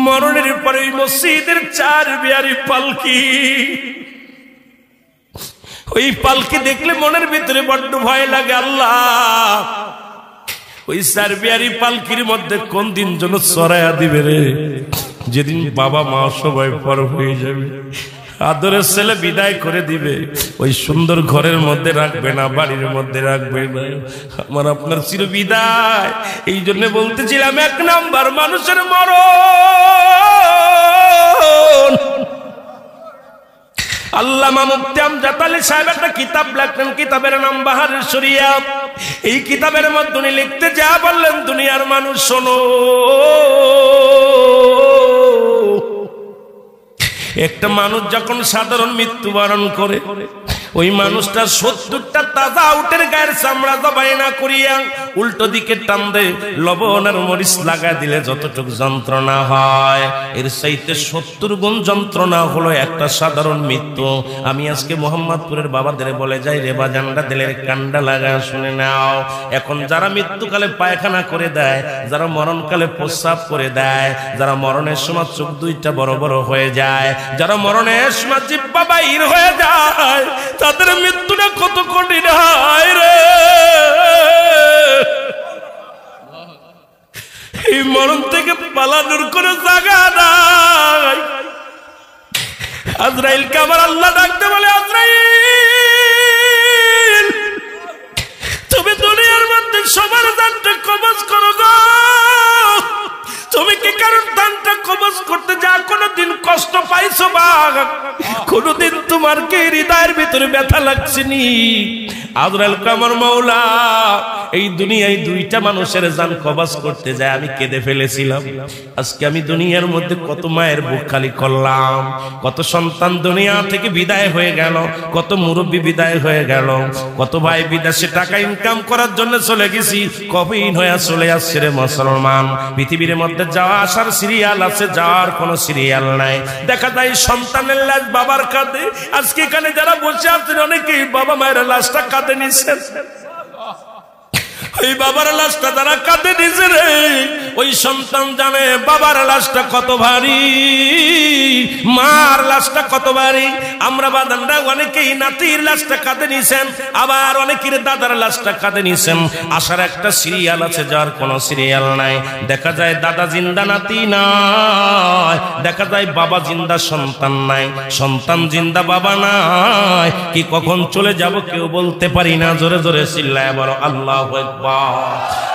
মরণের পরে ওই মসজিদের 4 বিয়ারি পালকি, ওই পালকি দেখলে মনের ভিতরে বড্ড ভয় লাগে। আল্লাহ, ওই 4 বিয়ারি পালকির মধ্যে কোন দিন যেন চড়াইয়া দিবে রে, যেদিন বাবা মা সবাই পর হয়ে যাবে, আদরের ছেলে বিদায় করে দিবে, ওই সুন্দর ঘরের মধ্যে রাখবে না, বাড়ির মধ্যে রাখবে না। আমার আপনার চির বিদায়। এই জন্য বলতেছিলাম 1 নাম্বার মানুষের মরণ। আল্লামা মুফতি আমজাদ আলী সাহেব একটা কিতাব লেখলেন, কিতাবের নাম বাহারুস শরিয়া। এই কিতাবের মধ্যে উনি লিখতে যা বললেন, দুনিয়ার মানুষ শোনো, একটা মানুষ যখন সাধারণ মৃত্যুবরণ করে, ওই মানুষটা 70টা তাজা উটের গায়ের চামড়া জবাই না করিয়া উল্টো দিকে টান দেয়, লবণ আর মরিচ লাগা দিলে যতটুকু যন্ত্রণা হয়, এর চাইতে 70 গুণ যন্ত্রণা হলো একটা সাধারণ মৃত্যু। আমি আজকে মোহাম্মদপুরের বাবাদের বলে যাই, রে বাজানরা দিলের কান্ডা লাগা শুনে নাও। এখন যারা মৃত্যুকালে পায়খানা করে দেয়, যারা মরণকালে প্রস্রাব করে দেয়, যারা মরণের সময় চোখ 2টা বড় বড় হয়ে যায়, যারা মরণের সময় জিহ্বা বাইর হয়ে যায়, তাদের মৃত্যুটা কত কঠিন হয় রে। এই মরণ থেকে পালানোর কোনো জায়গা নাই। আজরাইলকে আমার আল্লাহ ডাকতে বলে, আজরাইল তুমি দুনিয়ার মধ্যে সবার জানটা কবজ করো গো। তুমি কি কারণ দানটা কবজ করতে যা কোনদিন কষ্ট পাইছো বা কোনদিন তোমার কি হৃদয়ের ভিতরে ব্যথা লাগছেনি? আজরাইল আমার মাওলা এই দুনিয়ায় 2টা মানুষের জান কবজ করতে যায় আমি কেঁদে ফেলেছিলাম। আজকে আমি দুনিয়ার মধ্যে কত মায়ের বুক খালি করলাম, কত সন্তান দুনিয়া থেকে বিদায় হয়ে গেল, কত মুরব্বী বিদায় হয়ে গেল, কত ভাই বিদেশে টাকা ইনকাম করার জন্য চলে গেছি, কবিন হয়ে চলে আসছে রে মুসলমান। পৃথিবীর মধ্যে যাওয়া আসার সিরিয়াল আছে, যাওয়ার কোনো সিরিয়াল নাই। দেখা যায় সন্তানের লাশ বাবার কাঁধে। আজকে এখানে যারা বসে আছেন অনেকেই বাবা মায়ের লাশটা কাঁধে নিচ্ছেন। ওই বাবার লাশটা তারা কাঁধে নিছে রে, ওই সন্তান জানে বাবার লাশটা কত ভারী, মার লাশটা কত ভারী। আমরা বাদানরা অনেকেই নাতির লাশটা কাঁধে নিছেন, আবার অনেকের দাদার লাশটা কাঁধে নিছেন। আসার একটা সিরিয়াল আছে, যার কোনো সিরিয়াল নাই। দেখা যায় দাদা জিন্দা, নাতি নাই। দেখা যায় বাবা জিন্দা, সন্তান নাই। সন্তান জিন্দা, বাবা নাই। কি কখন চলে যাব কেউ বলতে পারি না। জোরে জোরে চিল্লায় বলো আল্লাহু আকবার।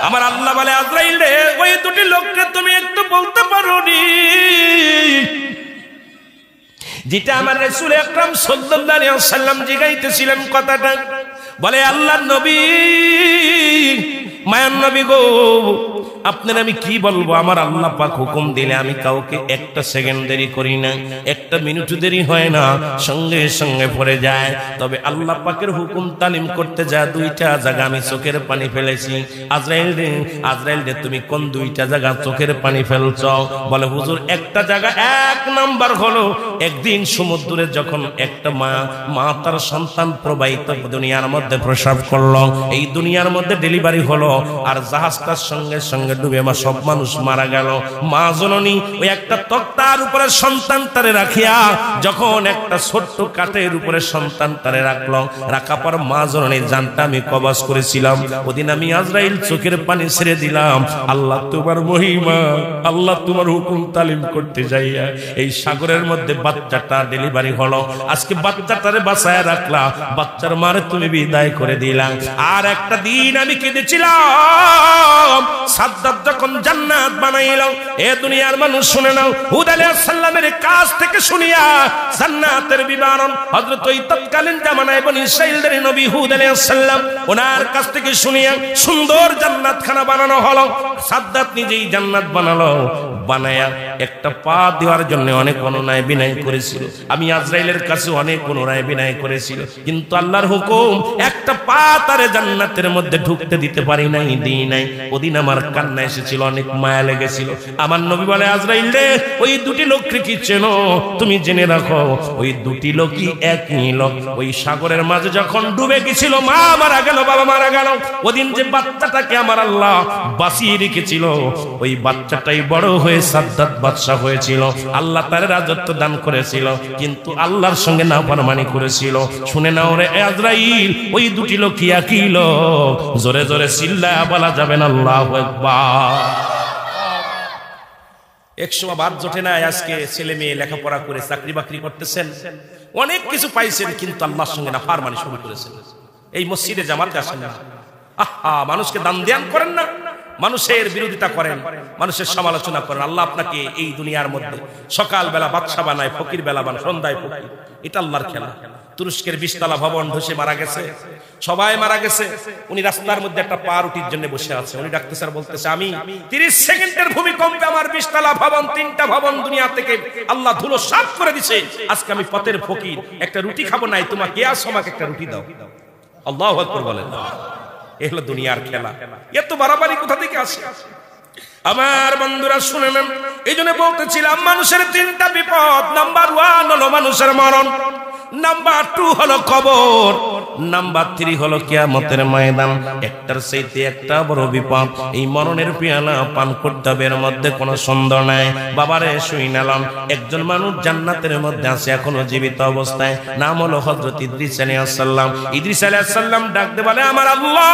আমার আল্লাহ বলে, আজরাইল রে ওই 2টি লোককে তুমি একটু বলতে পারোনি যেটা আমার রাসূল আকরাম সাল্লাল্লাহু আলাইহি ওয়াসাল্লাম জিগাইতেছিলেন কথাটা। বলে, আল্লাহর নবী, মায়ার নবী গো, আপনার আমি কি বলবো? আমার আল্লাহ পাক হুকুম দিলে আমি কাউকে 1টা সেকেন্ড দেরি করি না, 1টা মিনিট দেরি হয় না, সঙ্গে সঙ্গে পড়ে যায়। তবে আল্লাহ পাকের হুকুম তালিম করতে যা 2টা জায়গা আমি চোখের পানি ফেলেছি। আজরাইল রে তুমি কোন 2টা জায়গা চোখের পানি ফেলছ? বলে, হুজুর একটা জায়গা, 1 নাম্বার হলো একদিন সমুদ্রে যখন একটা মা তার সন্তান প্রবাহিত দুনিয়ার মধ্যে প্রসব করলো, এই দুনিয়ার মধ্যে ডেলিভারি হলো, আর জাহাজটার সঙ্গে সঙ্গে ডুবে সব মানুষ মারা গেল। মা জননী ওই একটা তক্তার উপরে সন্তান তারে রাখিয়া, যখন একটা ছোট্ট কাঠের উপরে সন্তান তারে রাখলো, রাখা পর মা জননীর জানটা আমি কবজ করেছিলাম। ওদিন আমি আজরাইল চোখের পানি ছেড়ে দিলাম। আল্লাহ তোমার মহিমা, আল্লাহ তোমার হুকুম তালিম করতে যাইয়া এই সাগরের মধ্যে বাচ্চাটা ডেলিভারি হলো। আজকে বাচ্চাটারে বাঁচায় রাখলা, বাচ্চার মারে তুমি বিদায় করে দিলাম। আর একটা দিন আমি কেঁদেছিলাম, সাদ্দাত যখন জান্নাত বানাইলো। এ দুনিয়ার মানুষ শুনে নাও, হুদ আলাইহিস সালামের কাছ থেকে শুনিয়া জান্নাতের বিবরণ হযরত ওই তৎকালীন জামানায় বনি ইসরাঈলের নবী হুদ আলাইহিস সালাম ওনার কাছ থেকে শুনিয়া সুন্দর জান্নাত খানা বানানো হলো। সাদ্দাত নিজেই জান্নাত বানালো, বানায়া একটা পা দেওয়ার জন্য অনেক অনুনয় বিনয় করেছিল। আমি আজরাইলের কাছে অনেক অনুনয় বিনয় করেছিল, কিন্তু আল্লাহর হুকুম একটা পা তারে জান্নাতের মধ্যে ঢুকতে দিতে পারি নাই, দিই নাই। ওদিন আমার কান্না এসেছিল, অনেক মায়া লেগেছিল। আমার নবী বলে, আজরাইল রে ওই 2টি লোককে কি চেনো? তুমি জেনে রাখো, ওই 2টি লোকই একই লোক। ওই সাগরের মাঝে যখন ডুবে গেছিল, মা মারা গেল, বাবা মারা গেল, ওদিন যে বাচ্চাটাকে আমার আল্লাহ বাঁচিয়ে রেখেছিল, ওই বাচ্চাটাই বড় হয়ে হয়ে সাদ্দাত বাদশা হয়েছিল, আল্লাহ তার রাজত্ব দান করেছিল, কিন্তু আল্লাহর সঙ্গে নাফরমানি করেছিল। শুনে নাও রে আজরাইল, ওই দুটি লোক কি লোক? জোরে জোরে চিল্লায়া বলা যাবে না আল্লাহু আকবার। একসময় বাদ জোটে না, আজকে ছেলে মেয়ে লেখাপড়া করে চাকরি বাকরি করতেছেন, অনেক কিছু পাইছেন, কিন্তু আল্লাহর সঙ্গে নাফরমানি শুরু করেছেন। এই মসজিদে জামাতে আসেন না, আহা মানুষকে দান ধ্যান করেন না, মানুষের বিরোধিতা করেন, মানুষের সমালোচনা করেন। আল্লাহ আপনাকে এই দুনিয়ার মধ্যে সকাল বেলা বাদশা বানায়, ফকির বেলা বানায়, সন্ধ্যায় ফকির। এটা আল্লাহর খেলা। তুরস্কের 20 তলা ভবন ধসে মারা গেছে, সবাই মারা গেছে। উনি রাস্তার মধ্যে একটা পা রুটির জন্য বসে আছে। উনি ডাকতেছে আর বলতেছে, আমি 30 সেকেন্ডের ভূমিকম্পে আমার 20 তলা ভবন, 3টা ভবন দুনিয়া থেকে আল্লাহ ধুলো সাফ করে দিছে। আজকে আমি পথের ফকির, একটা রুটি খাবো নাই, তোমাকে আমাকে একটা রুটি দাও। আল্লাহু আকবার বলেন। এই হলো দুনিয়ার খেলা। এত বাড়াবাড়ি কোথা থেকে আসে? আমার বন্ধুরা শুনে নেন, এই জন্য বলতেছিলাম মানুষের 3টা বিপদ। নাম্বার 1 হলো মানুষের মরণ, নাম্বার 2 হলো কবর, নাম্বার 3 হলো কিয়ামতের ময়দান। একটার চাইতে একটা বড় বিপদ। এই মরণের পেয়ালা পান করতে হবে, এর মধ্যে কোনো সন্দেহ নাই। বাবারে শুই নালাম, একজন মানুষ জান্নাতের মধ্যে আছে এখনো জীবিত অবস্থায়, নাম হলো হযরত ইদ্রিস আলাইহিস সালাম। ইদ্রিস আলাইহিস সালাম ডাকতে বলে, আমার আল্লাহ,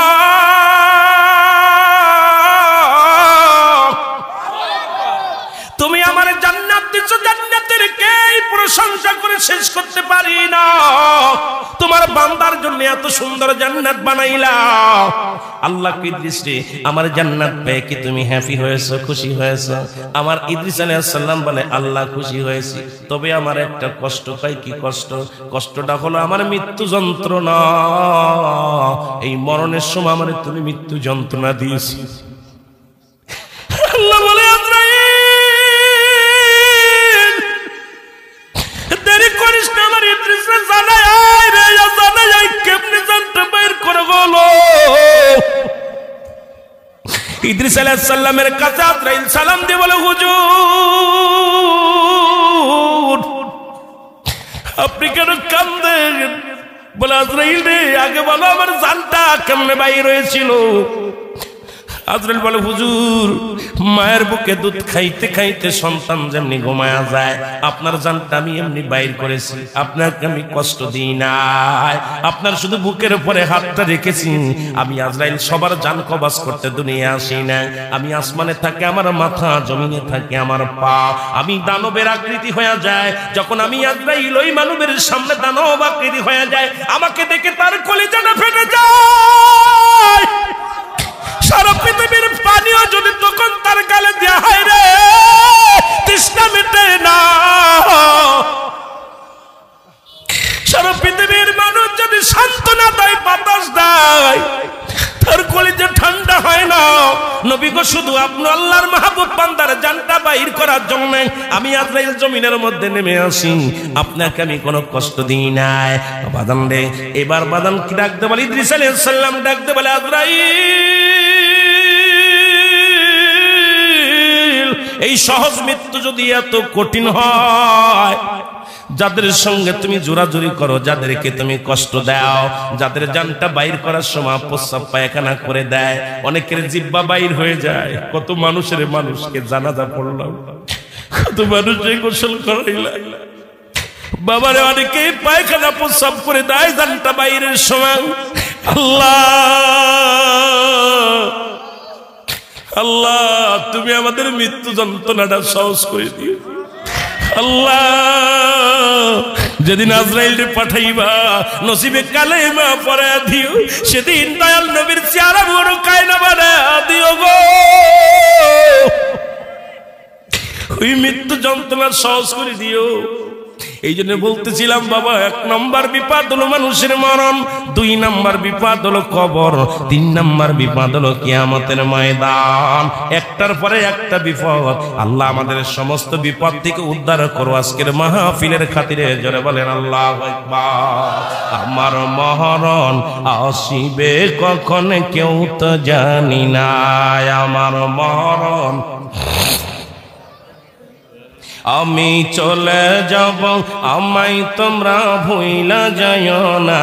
তুমি আমার জান্নাত দিছো, জান্নাতের কেই প্রশংসা করে শেষ করতে পারি না। তোমার বান্দার জন্য এত সুন্দর জান্নাত বানাইলা। আল্লাহ ইদ্রিস রে, আমার জান্নাত পেয়ে কি তুমি হ্যাপি হয়েছো, খুশি হয়েছো? আমার ইদ্রিস আলাইহিস সালাম বলে, আল্লাহ খুশি হয়েছি, তবে আমার একটা কষ্ট পাই। কি কষ্ট? কষ্টটা হলো আমার মৃত্যু যন্ত্রণা। এই মরণের সময় আমার তুমি মৃত্যু যন্ত্রণা দিয়েছি। আল্লাহ বলে, ইদ্রিস আলাইহিস সালামের কাছে আজরাইল সালাম দিয়ে বলে, হুজুর আপনি কেন কাঁদেন? বলে, আজরাইল রে, আগে বলো আমার জানটা কেমনে বাইর হয়েছিল। আজরাইল বলে, হুজুর মায়ের বুকে দুধ খাইতে খাইতে সন্তান যেমনি ঘুমায়া যায়, আপনার জানটা আমি এমনি বাইর করেছি। আপনাকে আমি কষ্ট দিই নাই, আপনার শুধু বুকের উপরে হাতটা রেখেছি। আমি আজরাইল সবার জান কবজ করতে দুনিয়া আসি না। আমি আসমানে থাকে আমার মাথা, জমিনে থাকে আমার পা। আমি দানবের আকৃতি হয়ে যায়। যখন আমি আজরাইল ওই মানবের সামনে দানব আকৃতি হয়ে যায়, আমাকে দেখে তার কলিজাটা ফেটে যায়। সারা পৃথিবীর পানিও যদি তখন তার গালে দেয়া হয় রে, তৃষ্ণা মেটে না। সারা পৃথিবীর মানুষ যদি সান্ত্বনা দেয়, বাতাস দেয়, তার কলিজা ঠান্ডা হয় না। নবী গো, শুধু আপনি আল্লাহর মাহবুব বান্দার জানটা বাইর করার জন্য আমি আজরাইল জমিনের মধ্যে নেমে আসি। আপনাকে আমি কোনো কষ্ট দিই নাই। বাদান রে, এবার বাদান কি ডাকতে বলে? ইদ্রিস আলাইহিস সালাম ডাকতে বলে, আজরাইল, এই সহজ মৃত্যু যদি এত কঠিন হয়, যাদের সঙ্গে তুমি জোরাজুরি করো, যাদেরকে তুমি কষ্ট দাও, যাদের জানটা বাইর করার সময় প্রস্রাব পায়খানা করে দেয়, অনেকের জিহ্বা বাইর হয়ে যায়। কত মানুষকে জানাজা পড়লাম, কত মানুষের গোসল করাইলাম, বাবারে অনেকে পায়খানা প্রস্রাব করে দেয় জানটা বাইরের সময়। আল্লাহ, তুমি আমাদের মৃত্যু যন্ত্রণাটা সহজ করে দিও। আল্লাহ, যেদিন আজরাইলকে পাঠাইবা, নসিবে কালেমা পড়া দিও, সেদিন দয়াল নবীর চেহারা বড় কায়না বানা দিও গো। ওই মৃত্যু যন্ত্রণা সহজ করে দিও। এই জন্য বলতেছিলাম বাবা, 1 নম্বর বিপদ হলো মানুষের মরণ, 2 নম্বর বিপদ হলো কবর, 3 নম্বর বিপদ হলো কিয়ামতের ময়দান। একটার পরে একটা বিপদ। আল্লাহ আমাদের সমস্ত বিপদ থেকে উদ্ধার করো আজকের মাহফিলের খাতিরে। জোরে বলেন আল্লাহু আকবার। আমার মরণ আসিবে কখন কেউ তো জানি না, আমার মরণ আমি চলে যাব, আমায় তোমরা ভুইলা যাইও না।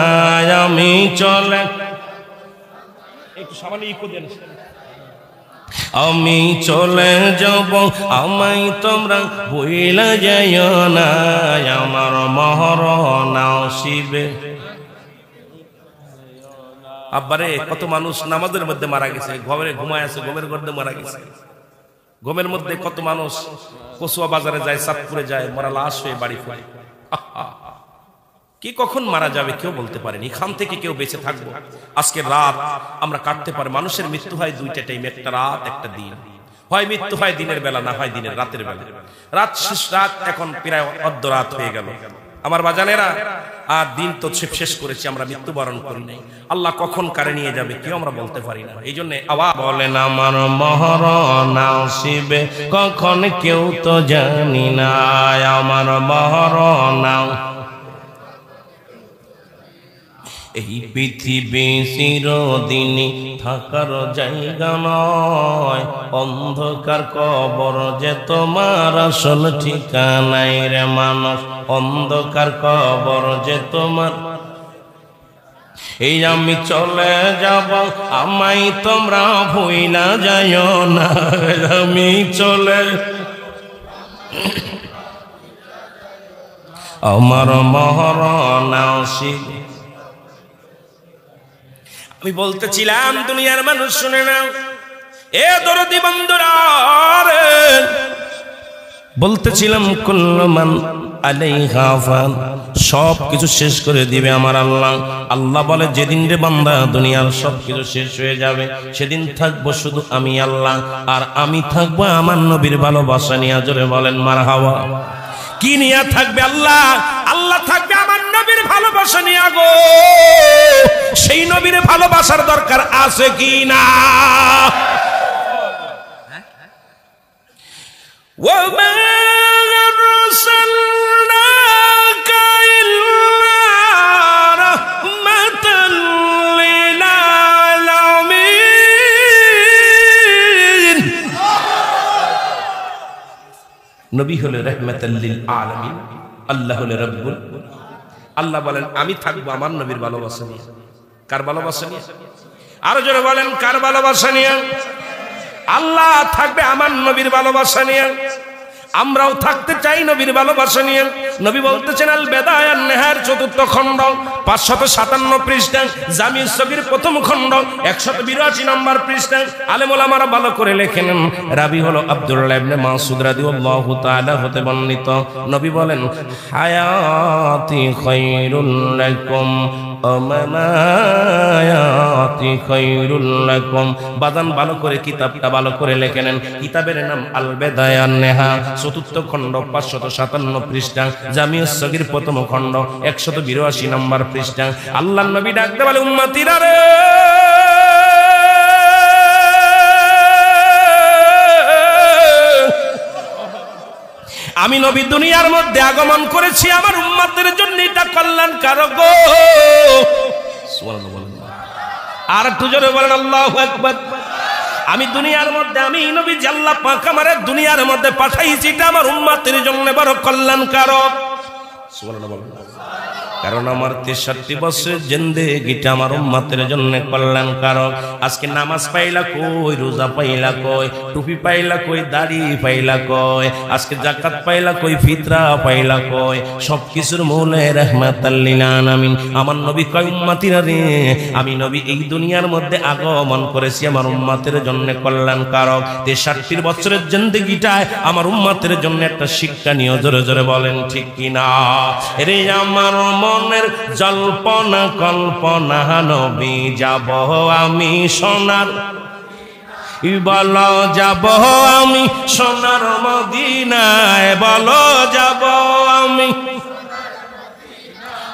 আমি চলে, একটু সামান্য ইকো দেন। আমি চলে যাব আমায় তোমরা ভুইলা যাইও না আমার মরণ আসিবে। আব্বারে কত মানুষ নামাজের মধ্যে মারা গেছে, ঘরে ঘুমায় আছে, ঘুমের মধ্যে মারা গেছে। ঘুমের মধ্যে কত মানুষ কচুয়া বাজারে যায়, চাঁদপুরে যায়, মরা লাশ হয়ে বাড়ি ফিরে। কি কখন মারা যাবে কেউ বলতে পারেনি, এখান থেকে কেউ বেঁচে থাকবো। আজকে রাত আমরা কাটতে পারি। মানুষের মৃত্যু হয় দুইটা টাইম, একটা রাত একটা দিন। হয় মৃত্যু হয় দিনের বেলা, না হয় দিনের রাতের বেলা। রাত শেষ, রাত এখন প্রায় অর্ধরাত হয়ে গেল আমার বাজানেরা। আর দিন তো শেষ করেছি, আমরা মৃত্যুবরণ করি নাই। আল্লাহ কখন কারে নিয়ে যাবে কেউ আমরা বলতে পারি না। এই জন্য আওয়াজ বলেন আমার মরণ আসিবে কখন কেউ তো জানি না, আমার মরণ। এই পৃথিবী চিরদিনই থাকার জায়গা নয়, অন্ধকার কবর যে তোমার আসল ঠিকানাই রে মানুষ, অন্ধকার কবর যে তোমার। এই আমি চলে যাব আমায় তোমরা ভুইলা যাইও না, আমি চলে আমার মরণ আসিবে। আমি বলতেছিলাম দুনিয়ার মানুষ শুনে নাও, এ দরদি বন্ধুরা, বলতেছিলাম কুল্লু মান আলাইহা ফান, সব কিছু শেষ করে দিবে আমার আল্লাহ। আল্লাহ বলে যেদিন রে বান্দা দুনিয়ার সব কিছু শেষ হয়ে যাবে, সেদিন থাকবো শুধু আমি আল্লাহ, আর আমি থাকবো আমার নবীর ভালোবাসা নিয়ে। জোরে বলেন মারহাবা। কি নিয়ে থাকবে আল্লাহ? আল্লাহ থাকবে আমার নবীর ভালোবাসা নিয়ে গো। সেই নবীর ভালোবাসার দরকার আছে কি না? ওয়া আরসালনাকা ইল্লা রাহমাতাল লিল আলামিন। নবী হলো রাহমাতাল লিল আলামিন, আল্লাহ হলো রব্বুল। আল্লাহ বলেন আমি থাকবো আমার নবীর ভালোবাসা নিয়ে। কার ভালোবাসা নিয়ে? আরো জোরে বলেন কার ভালোবাসা নিয়ে? আল্লাহ থাকবে আমার নবীর ভালোবাসা নিয়ে। আমরাও থাকতে চাই নবীর ভালোবাসা নিয়ে। নবী বলতেছেন আল বেদায়া নেহার ৪র্থ খণ্ড ৫৫৭ পৃষ্ঠা, জামি সগীর প্রথম খণ্ড ১৮২ নম্বর পৃষ্ঠা। আলেম ওলামারা ভালো করে লেখেন, রাবি হলো আব্দুল্লাহ ইবনে মাসউদ রাদিয়াল্লাহু তাআলা হতে বর্ণিত। নবী বলেন হায়াতি খায়রুল লাকুম আমানায়াতি খায়রুল লাকুম। বাদান ভালো করে কিতাবটা ভালো করে লেখে নেন। কিতাবের নাম আল বেদায়া নেহা, ৪র্থ খণ্ড ৫৫৭ পৃষ্ঠা, জামিউস সগীর প্রথম খণ্ড ১৮২ নম্বর পৃষ্ঠা। আল্লাহর নবী ডাকতে বলে উম্মতিরা রে, আমি নবী দুনিয়ার মধ্যে আগমন করেছি আমার উম্মতের জন্য, এটা কল্যাণকারক গো। সুবহানাল্লাহ বলেন, আর একটু জোরে বলেন আল্লাহু আকবার। আমি দুনিয়ার মধ্যে, আমি নবী আল্লাহ পাক আমারে দুনিয়ার মধ্যে পাঠাইছি, এটা আমার উম্মতের জন্য বড় কল্যাণকারক। সুবহানাল্লাহ বলেন। কারণ আমার ৬৩ বছরের জিন্দেগিটা আমার উম্মতের জন্য কল্যাণকারক। আজকে নামাজ পাইলা কই, রোজা পাইলা কই, টুপি পাইলা কই, দাড়ি পাইলা কই, আজকে যাকাত পাইলা কই, ফিতরা পাইলা কই, সবকিছুর মূলে রাহমাতাল লিল আলামিন। আমার নবী কয় উম্মতিরা রে, আমি নবী এই দুনিয়ার মধ্যে আগমন করেছি আমার উম্মতের জন্য কল্যাণকারক। ৬৩ বছরের জিন্দেগিটায় আমার উম্মতের জন্য একটা শিক্ষা নিয়ে। জোরে জোরে বলেন ঠিক কিনা? রে আমার মনের জল্পনা কল্পনা, নবী যাব আমি সোনার, বলো যাব আমি সোনার মদিনায়, বলো যাব আমি।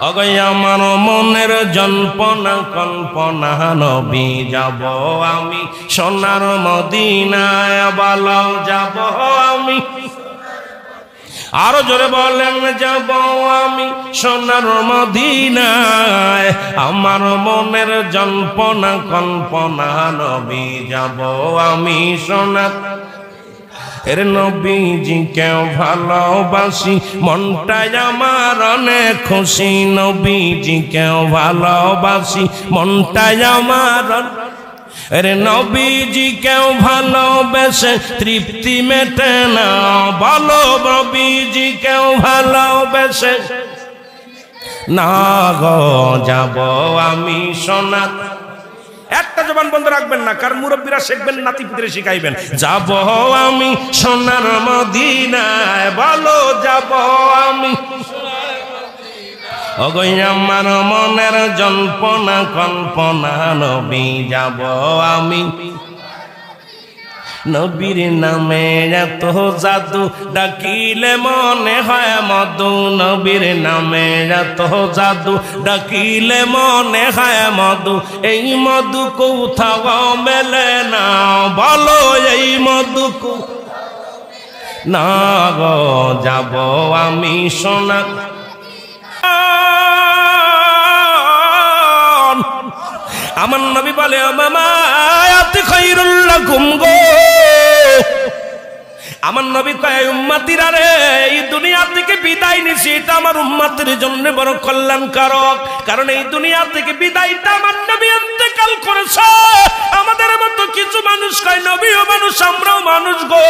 অগো আমার মনের জল্পনা কল্পনা, নবী যাব আমি সোনার মদিনায়, বলো যাব আমি। আরো জোরে বলেন যাব আমি সোনার মদিনায়, আমার মনের জল্পনা কল্পনা, নবী যাব আমি সোনার। এর নবীজি কেউ ভালোবাসি, মনটাই আমার অনেক খুশি। নবীজি কেউ ভালোবাসি, মনটাই আমার। अरे नबीजी केउ भालोबेसे तृप्ति मेटे ना बोलो नबीजी केउ भालोबेसे ना गो जाबो आमी सोनार একটা জবান বন্ধ রাখবেন না কারণ মুরব্বিরা শিখবেন নাতি পুত্রে শিখাইবেন যাবো আমি সোনার মদিনায় বলো যাবো আমি ওগো আমার মনের জল্পনা কল্পনা নবী যাব আমি নবীর নামে এত জাদু ডাকিলে মনে হয় মধু নবীর নামে এত জাদু ডাকিলে মনে হয় মধু এই মধু কোথাও মেলে না বলো এই মধু না গো যাব আমি সোনা আমার নবী বলে মামা আয়াতি খায়রুল লাকুম গো আমার নবী কয় উম্মতিরা রে এই দুনিয়া থেকে বিদায় নিছি এটা আমার উম্মতের জন্য বড় কল্যাণকারক কারণ এই দুনিয়া থেকে বিদায়টা আমার নবী ইন্তেকাল করেছে আমাদের মতো কিছু মানুষ কয় নবীও মানুষ আমরাও মানুষ গো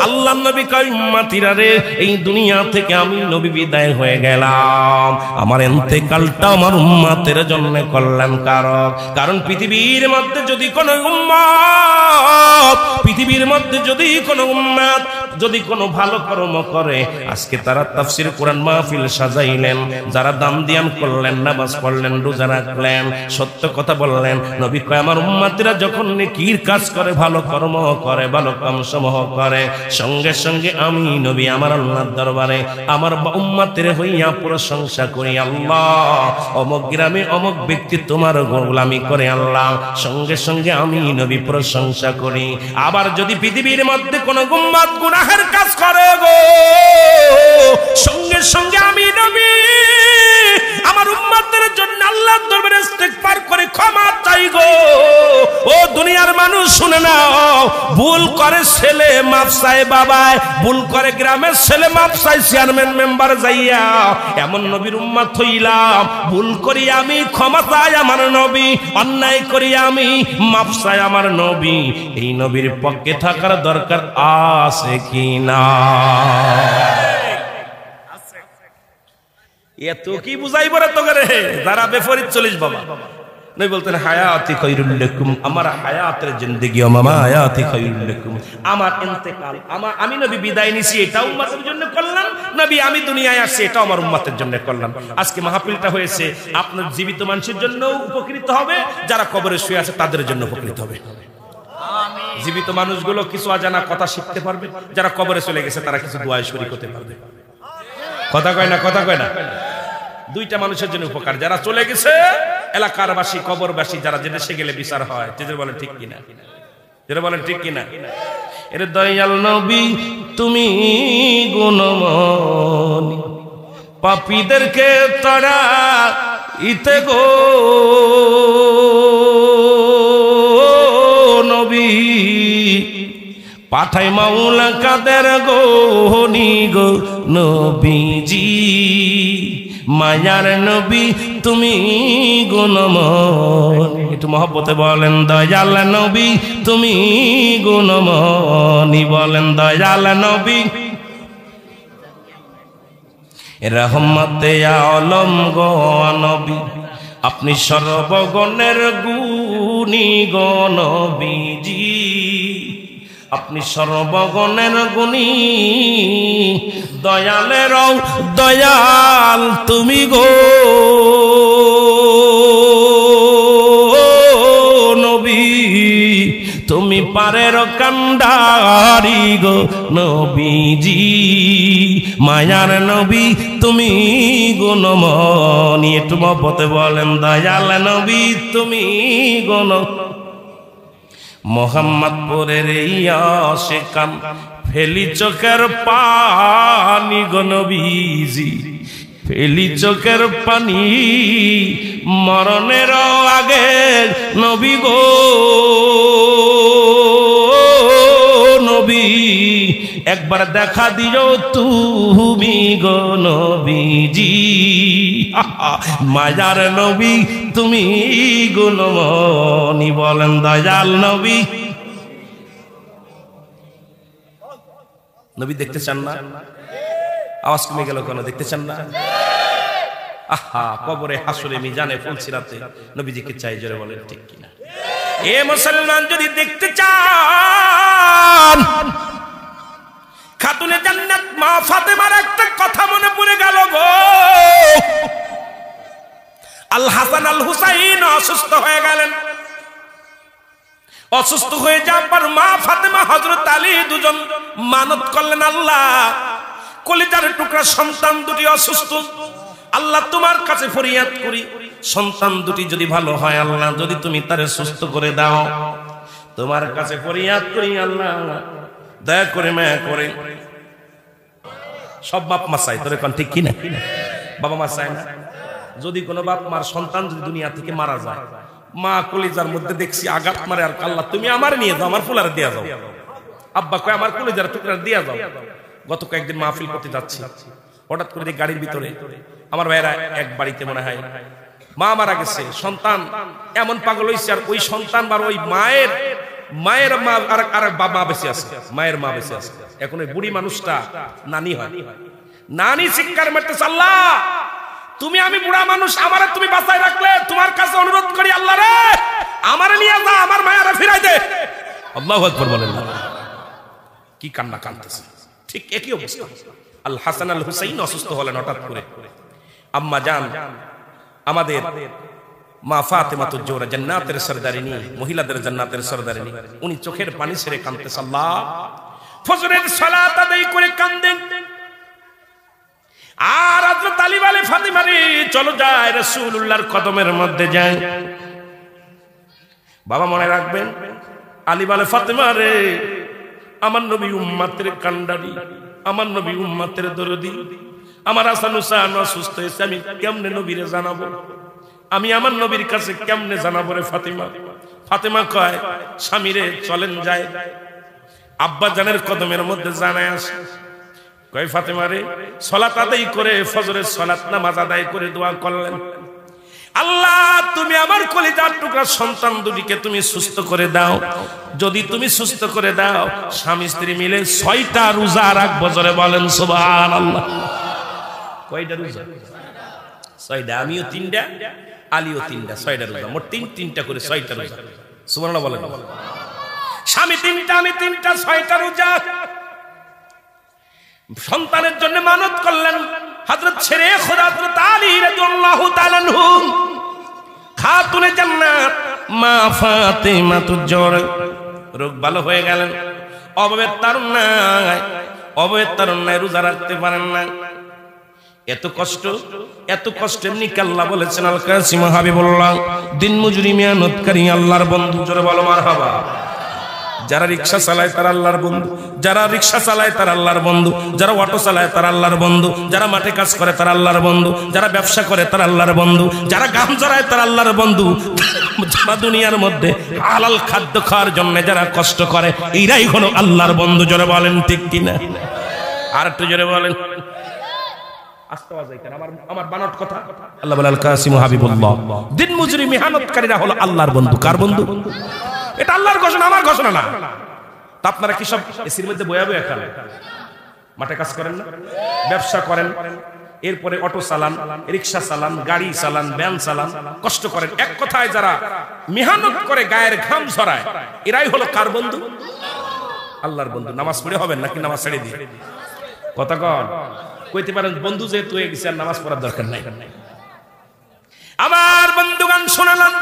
আল্লাহর নবী কয় উম্মতিরা রে এই দুনিয়া থেকে আমি নবী বিদায় হয়ে গেলাম আমার ইন্তেকালটা আমার উম্মতের জন্য কল্যাণকারক কারণ পৃথিবীর মধ্যে যদি কোনো উম্মত পৃথিবীর মধ্যে যদি কোনো উম্মত যদি কোনো ভালো কর্ম করে আজকে তারা তাফসীর কোরআন মাহফিল সাজাইলেন যারা দান দিয়ান করলেন নামাজ পড়লেন রোজা রাখলেন সত্য কথা বললেন নবী কয় আমার উম্মতিরা যখন নেকির কাজ করে ভালো কর্ম করে ভালো কামসমূহ করে সঙ্গে সঙ্গে আমি নবী আমার আল্লাহর দরবারে আমার উম্মতের হইয়া প্রশংসা করি আল্লাহ অমুক গ্রামে অমুক ব্যক্তি তোমার গোলামি করে আল্লাহ সঙ্গে সঙ্গে আমি নবী প্রশংসা করি আবার যদি পৃথিবীর মধ্যে কোনো উম্মত গুনাহের কাজ করে গো সঙ্গে সঙ্গে আমি নবী আমার উম্মতের জন্য আল্লাহর দরবারে ইস্তিগফার করে ক্ষমা চাই গো ও দুনিয়ার মানুষ শুনে নাও ভুল করে ছেলে মাফ চায় বাবায় ভুল করে গ্রামের ছেলে মাফ চায় চেয়ারম্যান মেম্বার যাইয়া এমন নবীর উম্মত হইলাম ভুল করি আমি ক্ষমা চাই আমার নবী অন্যায় করি আমি মাফ চাই আমার নবী এই নবীর পক্ষে থাকার দরকার আছে কি না এত কি বুঝাইব রে তোকে রে যারা বেফরিদ চলিস বাবা নবী বলতেন হায়াতি খায়রুল লাকুম আমার হায়াতের জিন্দেগি ও মামা হায়াতি খায়রুল লাকুম আমার ইন্তেকাল আমি নবী বিদায় নিছি এটা উম্মতের জন্য কল্যাণ নবী আমি দুনিয়ায় আসছি এটা আমার উম্মতের জন্য কল্যাণ আজকে মাহফিলটা হয়েছে আপনার জীবিত মানুষের জন্য উপকৃত হবে যারা কবরে শুয়ে আছে তাদের জন্য উপকৃত হবে আমিন জীবিত মানুষগুলো কিছু অজানা কথা শিখতে পারবে যারা কবরে চলে গেছে তারা কিছু দোয়ায় শরীক হতে পারবে কথা কয় না দুইটা মানুষের জন্য উপকার যারা চলে গেছে এলাকারবাসী কবরবাসী যারা যে দেশে গেলে বিচার হয় যেটা বলেন ঠিক কিনা এর দয়াল নবী তুমি গুণমণি পাপীদেরকে তাড়াইতে গো নবী পাঠাই মাওলা কাদের গোনি গো নবীজি মায়ার নবী তুমি গুণমণি একটু মহব্বতে বলেন দয়াল নবী তুমি গুণমণি বলেন দয়াল নবী রহমতে আলম গো নবী আপনি সর্বগুণের গুণী গো নবীজি আপনি সর্বগুণের গুণী দয়ালের দয়াল তুমি গো নবী তুমি পারের কান্ডারি গো নবীজি মায়ার নবী তুমি গুণমণি একটু মহব্বতে বলেন দয়াল নবী তুমি গুণ মোহাম্মদপুরের আশিকান ফেলি চোখের পানি গো নবীজি ফেলি চোখের পানি মরণের আগে নবী গো নবী একবার দেখা দিও তুমি গো নবীজি, মায়ার নবী তুমি গুণমণি, বলেন দয়াল নবী। নবী দেখতে চান না? আওয়াজ কমে গেল কেন? দেখতে চান না? আহা, কবরে হাসরে মিজানে ফুলসিরাতে নবীজিকে চাই, জোরে বলেন ঠিক কিনা? এ মুসলমান, যদি দেখতে চান, খাতুনে জান্নাত মা ফাতেমার একটা কথা মনে পড়ে গেল গো। আল হাসান আল হুসাইন অসুস্থ হয়ে গেলেন। অসুস্থ হয়ে যাওয়ার পর মা ফাতেমা হযরত আলী দুজন মানত করলেন, আল্লাহ, কলিজার টুকরা সন্তান দুটি অসুস্থ, আল্লাহ তোমার কাছে ফরিয়াদ করি, সন্তান দুটি যদি ভালো হয় আল্লাহ, যদি তুমি তারে সুস্থ করে দাও, তোমার কাছে ফরিয়াদ করি আল্লাহ, দয়া করে মায়া করে। সব বাপ মা চাই, তোরে কোন ঠিক কিনা? বাবা মা চায় না? যদি কোনো বাপ মার সন্তান যদি দুনিয়া থেকে মারা যায়, মা কলিজার মধ্যে দেখছি আঘাত মারে, আর আল্লাহ তুমি আমার নিয়ে যাও, আমার ফুলার দিয়া যাও। আব্বা কয় আমার কলিজার টুকরা দিয়া যাও। গত কয়েকদিন মাহফিল করতে যাচ্ছি, হঠাৎ করে দেখি গাড়ির ভিতরে আমার ভাইয়েরা এক বাড়িতে মনে হয় মা মারা গেছে, সন্তান এমন পাগল হয়েছে, আর ওই সন্তান বা ওই মায়ের মা আর বাবা বেঁচে আছে, মায়ের মা বেঁচে আছে। এখন ওই বুড়ি মানুষটা নানি হয়, নানি চিৎকার মারতেছে, আল্লাহ তুমি, আমি বুড়া মানুষ, আমারে তুমি বাঁচায় রাখলে, তোমার কাছে অনুরোধ করি আল্লাহ রে, আমারে নিয়ে যা, আমার মায়েরা ফিরাই দে। আল্লাহু আকবার বলেন। কি কান্না কাঁদতেছে। ঠিক একই অবস্থা আল হাসান আল হুসাইন অসুস্থ হলেন হঠাৎ করে। আম্মা জান আমাদের মা ফাতেমাতুজ জোহরা, জান্নাতের সরদারিনী, মহিলাদের জান্নাতের সরদারিনী, উনি চোখের পানি ছেড়ে কাঁদতেছে। আল্লাহ, ফজরের সালাত আদায় করে কাঁদেন, আর হযরত আলী বলে, ফাতেমা রে চলো যাই রাসূলুল্লাহর কদমের মধ্যে যাই। বাবা মনে রাখবেন, আলী বলে, ফাতেমা রে আমার নবী উম্মতের কান্ডারি, আমার নবী উম্মতের দরদি, আমার হাসান হুসাইন অসুস্থ হয়েছে, আমি কেমনে নবীরে জানাবো, আমি আমার নবীর কাছে কেমনে জানাবো রে ফাতেমা? ফাতেমা কয়, স্বামীরে চলেন যায়, আব্বা জানের কদমের মধ্যে জানায় আসে। কয় ফাতেমা রে, সালাত আদায় করে ফজরের সালাত নামাজ আদায় করে দোয়া করলেন, আল্লাহ তুমি আমার কলিজার টুকরা সন্তান দুটিকে তুমি সুস্থ করে দাও, যদি তুমি সুস্থ করে দাও স্বামী স্ত্রী মিলে 6টা রোজা রাখবো, জোরে বলেন সুবহানাল্লাহ। কয়টা রোজা? 6টা। আমিও 3টা, আলীও 3টা, 6টা রোজা, মোট 3টা করে 6টা রোজা। সুবহানাল্লাহ বলেন। স্বামী 3টা, আমি 3টা, 6টা রোজা। সন্তানের জন্য মানত করলেন হযরত শেরে খোদা হযরত আলী রাদিয়াল্লাহু তাআলা আনহু, খাতুনে জান্নাত মা ফাতেমাতুজ জোহরা রোগ ভালো হয়ে গেলেন, অভাবের তারুণ্যায় রোজা রাখতে পারেন না। এত কষ্ট এমনি আল্লাহ বলেছেন, আল কাসিম হাবিবুল্লাহ, দিন মজুরি মেহনতকারী আল্লাহর বন্ধু, জোরে বলো মারহাবা। যারা রিকশা চালায় তারা আল্লাহর বন্ধু, যারা রিকশা চালায় তারা আল্লাহর বন্ধু, যারা অটো চালায় তারা আল্লাহর বন্ধু, যারা মাঠে কাজ করে তারা আল্লাহর বন্ধু, যারা ব্যবসা করে তারা আল্লাহর বন্ধু, যারা গাম জড়ায় তারা আল্লাহর বন্ধু, যারা দুনিয়ার মধ্যে হালাল খাদ্য খাওয়ার জন্য যারা কষ্ট করে এরাই হলো আল্লাহর বন্ধু, জোরে বলেন ঠিক কিনা? আর একটু জোরে বলেন। আমার বানট কথা। আল্লাহ বলে, আল কাসিম হাবিবুল্লাহ, দিন মজুরি মেহনতকারীরা হলো আল্লাহর বন্ধু। কার বন্ধু? এটা আল্লাহর ঘোষণা, আমার ঘোষণা না। তা আপনারা কি সব এসির মধ্যে বয়া বয়া খান? মাঠে কাজ করেন না, ব্যবসা করেন, এরপরে অটো চালান, রিক্সা চালান, গাড়ি চালান, ভ্যান চালান, কষ্ট করেন। এক কথায় যারা মেহনত করে গায়ের ঘাম ঝরায় এরাই হলো কার বন্ধু? আল্লাহর বন্ধু। নামাজ পড়ে হবেন নাকি নামাজ ছেড়ে দিয়ে? কথা কন। কইতে পারেন বন্ধু যেহেতু হয়ে গেছে আর নামাজ পড়ার দরকার নাই। আমার বন্ধুগান শোনালাম,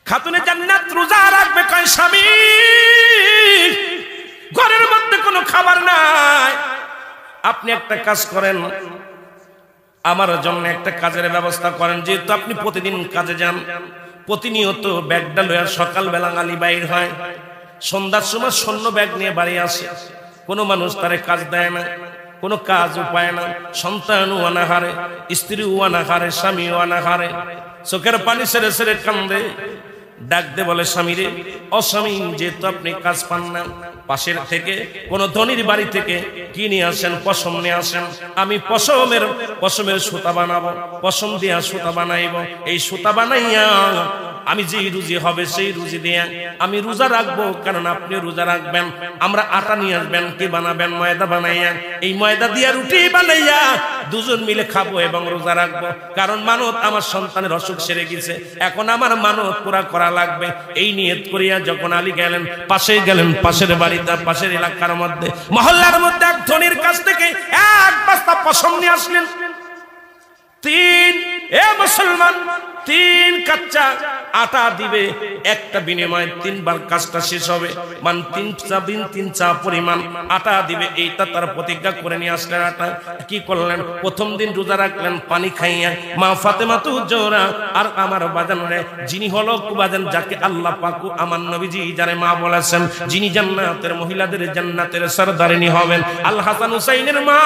খাতুনে জান্নাত রোজা রাখবে, কয় স্বামী ঘরের মধ্যে কোনো খাবার নাই, আপনি একটা কাজ করেন, আমার জন্য একটা কাজের ব্যবস্থা করেন। যেহেতু আপনি প্রতিদিন কাজে যান, প্রতিনিয়ত ব্যাগটা লইয়া সকালবেলা আলী বাইর হয়, সন্ধ্যার সময় শূন্য ব্যাগ নিয়ে বাড়ি আসে, কোনো মানুষ তারে কাজ দেয় না, কোনো কাজ উপায় না, সন্তানও অনাহারে, স্ত্রীও অনাহারে, স্বামীও অনাহারে, চোখের পানি সেরে সেরে কান্দে, ডাক দে বলে, স্বামী রে, অস্বামী যেহেতু আপনি কাজ পান না, পাশের থেকে কোন ধনির বাড়ি থেকে কি নিয়ে আসেন, পশম নিয়ে আসেন। আমি পশমের সুতা বানাবো, পশম দিয়া সুতা বানাইব। এই সুতা বানাইয়া আমি যেই রুজি হবে সেই রুজি দিয়ে আমি রোজা রাখবো, কারণ আপনি রোজা রাখবেন। আমরা আটা নিয়ে আসবেন, কি বানাবেন, ময়দা বানাইয়া। এই ময়দা দিয়া রুটি বানাইয়া দুজন মিলে খাবো এবং রোজা রাখবো। কারণ মানত আমার সন্তানের অসুখ সেরে গেছে, এখন আমার মানত পুরা করা লাগবে। এই নিয়ত করিয়া যখন আলী গেলেন, পাশের বাড়িতে, পাশের এলাকার মধ্যে, মহল্লার মধ্যে এক ধনির কাছ থেকে এক বস্তা পশম নিয়ে আসলেন। মুসলমান 3 কাচ্চা আটা দিবে, একটা বিনিময়ে 3 বার কাজটা শেষ হবে, মানে 3 চা পরিমাণ আটা দিবে। এইটা তার প্রতিজ্ঞা করে নিয়ে আসলেন। আটা কি করলেন, প্রথম দিন রোজা রাখলেন পানি খাইয়া। মা ফাতেমাতু জোহরা আর আমার বাজানরে, যিনি হলো বাজান, যাকে আল্লাহ পাক আমার নবীজি যারে মা বলেছেন, যিনি জান্নাতের মহিলাদের জান্নাতের সরদারিনী হবেন, আল হাসান হুসাইনের মা,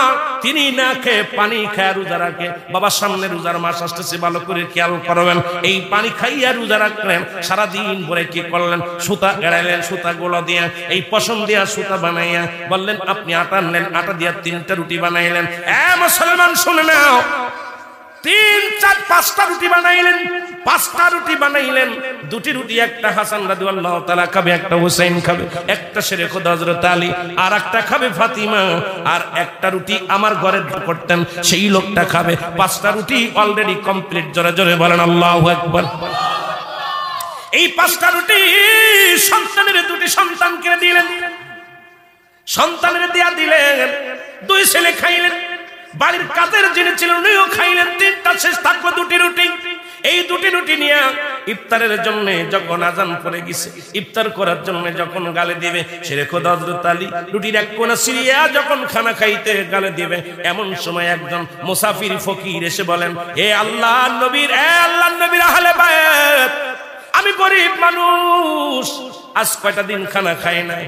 তিনি না খেয়ে পানি খায় রোজা রাখে। বাবা সামনে রোজার মাস আসতেছে, ভালো করে খেয়াল করবেন। এই পানি খাইয়া রোজা রাখলেন, সারাদিন ভরে কি করলেন, সুতা এড়াইলেন, সুতা গুলো দিয়া এই পশম দিয়া সুতা বানাইয়া বললেন আপনি আটা আনলেন, আটা দিয়া 3টা রুটি বানাইলেন। মুসলমান শুনে নাও, 3, 4, 5টা রুটি বানাইলেন। 5টা রুটি বানাইলেন, 2টি রুটি একটা হাসান রাদিয়াল্লাহু তাআলা খাবে, একটা হুসাইন খাবে, একটা শেরে খোদা হযরত আলী, আর একটা খাবে ফাতিমা, আর একটা রুটি আমার ঘরে করতেন সেই লোকটা খাবে। 5টা রুটি অলরেডি কমপ্লিট। জোরে জোরে বলেন আল্লাহু আকবার। এই 5টা রুটি সন্তানের 2টি সন্তানকে দিলেন, সন্তানের দিয়া দিলেন। 2 ছেলে খাইলেন, বাড়ির কাজের যিনি ছিলেন উনিও খাইলেন। 3টা শেষ থাকলো 2টি রুটি। এই 2টি রুটি নিয়ে ইফতারের জন্য যখন আজান পড়ে গেছে, ইফতার করার জন্য যখন গালে দিবে, শেরে খোদা হযরত আলী রুটির এক কোণা সিরিয়া যখন খানা খাইতে গালে দিবে, এমন সময় একজন মুসাফির ফকির এসে বলেন, হে আল্লাহর নবীর আহলে বায়াত, আমি গরিব মানুষ, আজ কয়টা দিন খানা খাই নাই,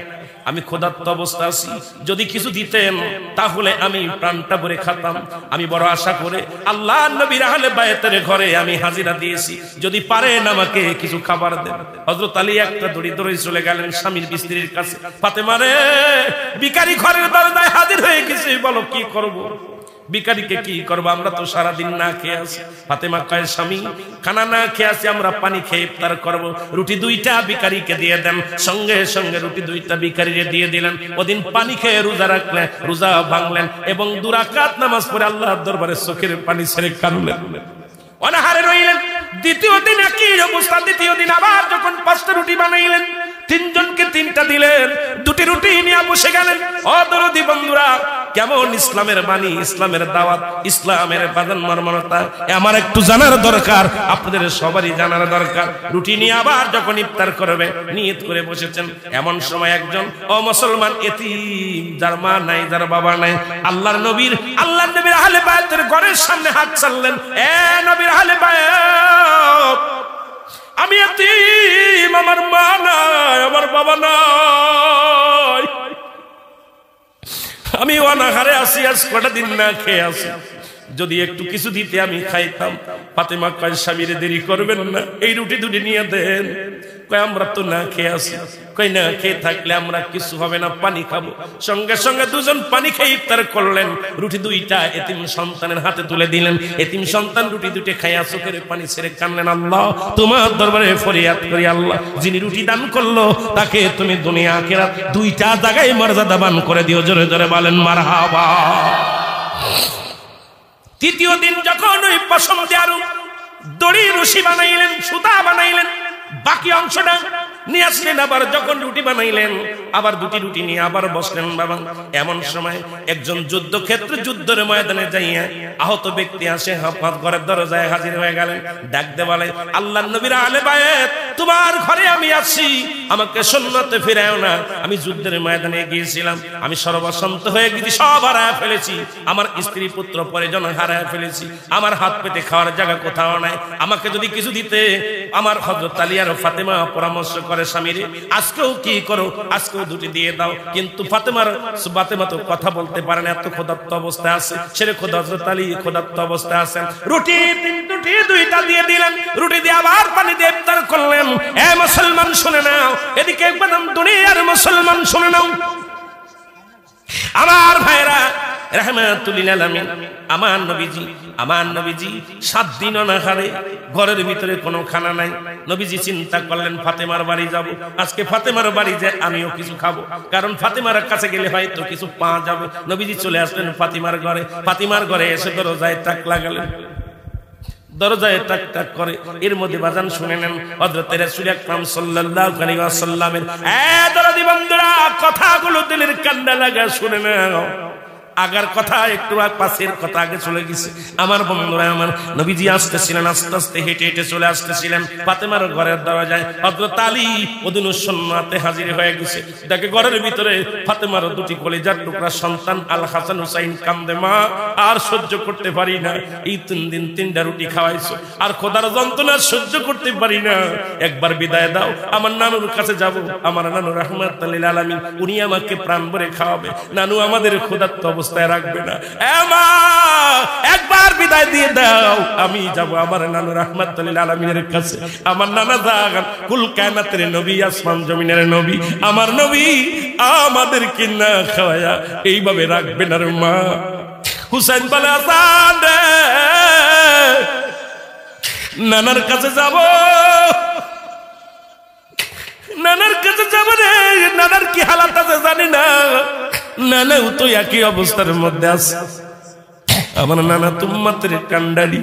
আমি ক্ষুধার্ত অবস্থা আছি, যদি কিছু দিতেন তাহলে আমি প্রাণটা ভরে খেতাম। আমি বড় আশা করে আল্লাহর নবীর আহলে বায়াতের ঘরে আমি হাজিরা দিয়েছি, যদি পারেন আমাকে কিছু খাবার দেন। হযরত আলী একটা দড়ি ধরে চলে গেলেন স্বামীর স্ত্রীর কাছে, ফাতেমা রে, ভিখারি ঘরের দরজায় হাজির হয়ে গেছে, বলো কি করব? ভিখারিকে কি করবো, আমরা তো সারাদিন না খেয়ে আছি। ফাতেমা কয়, স্বামী খানা না খেয়ে আছি, আমরা পানি খেয়ে ইফতার করবো, রুটি 2টা ভিখারিকে দিয়ে দেন। সঙ্গে সঙ্গে রুটি 2টা ভিখারিকে দিয়ে দিলেন। ওদিন পানি খেয়ে রোজা রাখলেন, রোজা ভাঙলেন এবং 2 রাকাত নামাজ পড়ে আল্লাহর দরবারে চোখের পানি ছেড়ে কাঁদলেন, অনাহারে রইলেন। দ্বিতীয় দিন একই অবস্থা। দ্বিতীয় দিন আবার যখন 5টা রুটি বানাইলেন, 3 জনকে 3টা দিলেন, 2টি রুটি নিয়ে বসে গেলেন। দরদি বন্ধুরা, কেমন ইসলামের বাণী, ইসলামের দাওয়াত, ইসলামের বাদান মর্মনতা আমার একটু জানার দরকার, আপনাদের সবারই জানার দরকার। রুটি নিয়ে আবার যখন ইফতার করবে নিয়ত করে বসেছেন, এমন সময় একজন মুসলমান এতিম, যার মা নাই, যার বাবা নাই, আল্লাহর নবীর আহলে বায়াতের ঘরের সামনে হাত ছাড়লেন, নবীর আহলে বায়াত, আমি এতিম, আমার মা নাই, আমার বাবা নাই, আমি অনাহারে আছি, আজ কটা দিন না খেয়ে আছি, যদি একটু কিছু দিতে আমি খাইতাম। ফাতেমা কয়, স্বামীরে দেরি করবেন না, এই রুটি 2টি নিয়ে দেন। কয়, আমরা তো না খেয়ে আছি। কয়, না খেয়ে থাকলে আমরা কিছু হবে না, পানি খাবো। সঙ্গে সঙ্গে 2 জন পানি খেয়ে ইফতার করলেন। রুটি 2টা এতিম সন্তানের হাতে তুলে দিলেন। এতিম সন্তান রুটি 2টি খাইয়া চোখের পানি ছেড়ে কানলেন, আল্লাহ তোমার দরবারে ফরিয়াদ করি, আল্লাহ যিনি রুটি দান করলো তাকে তুমি দুনিয়া আখিরাত 2টা জায়গায় মর্যাদাবান করে দিও। জোরে জোরে বলেন মারহাবা। তৃতীয় দিন যখন ওই পশম দিয়ে আরো দড়ি রশি বানাইলেন, সুতা বানাইলেন, বাকি অংশটা নিয়ে আসলেন। আবার যখন রুটি বানাইলেন, আবার 2টি রুটি নিয়ে আবার বসলেন। বাবা, এমন সময় একজন যুদ্ধক্ষেত্রে, যুদ্ধের ময়দানে যাইয়া আহত ব্যক্তি আসে, হাফাত ঘরের দরজায় হাজির হয়ে গেলেন। ডাকতে বলে, আল্লাহর নবীর আহলে বায়াত, তোমার ঘরে আমি আছি, আমাকে সুন্নতে ফিরাও না। আমি যুদ্ধের ময়দানে গিয়েছিলাম, আমি সর্বসন্ত হয়ে গেছি, সব হারায় ফেলেছি, আমার স্ত্রী পুত্র পরিজন হারায় ফেলেছি, আমার হাত পেতে খাওয়ার জায়গা কোথাও নাই, আমাকে যদি কিছু দিতে। আমার হযরত আলী আর ফাতেমা পরামর্শ করে, স্বামীরে আজকেও কি করো, আজকেও দুটি দিয়ে দাও। কিন্তু ফাতেমা তো কথা বলতে পারে না, এত ক্ষুধার্ত অবস্থায় আছে। ছেলে খোদা হযরত আলী ক্ষুধার্ত অবস্থায় আছেন। রুটি দুইটা দিয়ে দিলেন, রুটি দিয়ে আবার পানি দিয়ে ইফতার করলেন। এ মুসলমান শুনে নাও, এদিকে একবার দুনিয়ার মুসলমান শুনে নাও আমার ভাইরা রাহমাতুল লিল আলামিন। আমার নবীজি 7 দিন অনাহারে, ঘরের ভিতরে কোনো খানা নাই। নবীজি চিন্তা করলেন ফাতেমার বাড়ি যাব, আজকে ফাতেমার বাড়ি যে আমিও কিছু খাবো, কারণ ফাতেমার কাছে গেলে হয়তো কিছু পাওয়া যাবে। নবীজি চলে আসলেন ফাতেমার ঘরে এসে দরজায় টাক লাগালেন। দরজায় টাক টাক করে, এর মধ্যে বাজান শুনে নেন হযরত রাসূল আকরাম সাল্লাল্লাহু আলাইহি ওয়াসাল্লামের দরদি বন্ধুরা কথাগুলো দিলের কান্না লাগা শুনে নাও। আগার কথা একটু পাশের কথা আগে চলে গেছে। আমার বন্ধুরা, আমার নবীজি আসতেছিলেন, আস্তে আস্তে হেঁটে হেঁটে চলে আসতেছিলেন ফাতেমার ঘরের দরজায়। হযরত আলী ওদিনের সুন্নাতে হাজির হয়ে গেছে। দেখে ঘরের ভিতরে ফাতেমার দুটি কলিজার টুকরা সন্তান আল হাসান হুসাইন কান্দে, মা আর সহ্য করতে পারি না, এই 3 দিন 3টা রুটি খাওয়াইছো, আর খোদার যন্ত্রণা সহ্য করতে পারি না, একবার বিদায় দাও, আমার নানুর কাছে যাব। আমার নানু রাহমাতুল লিল আলামিন, উনি আমাকে প্রাণ ভরে খাওয়াবে, নানু আমাদের ক্ষুধার্ত অবস্থায় রাখবে না। একবার বিদায় দিয়ে দাও, আমি যাব আমার নানু রাহমাতুল লিল আলামিনের কাছে। আমার নানা জান কুল কায়নাতের নবী, আসমান জমিনের নবী, আমার নবী আমাদেরকে না খাওয়ায়া এইভাবে রাখবে না রে মা। হুসাইন বলে, আসান রে, নানার কাছে যাব, নানার কাছে যাব রে। নানার কি হালাত আছে জানি না, নানাও তো একই অবস্থার মধ্যে আছে। আমার নানা তুম্মাতের কান্ডারি,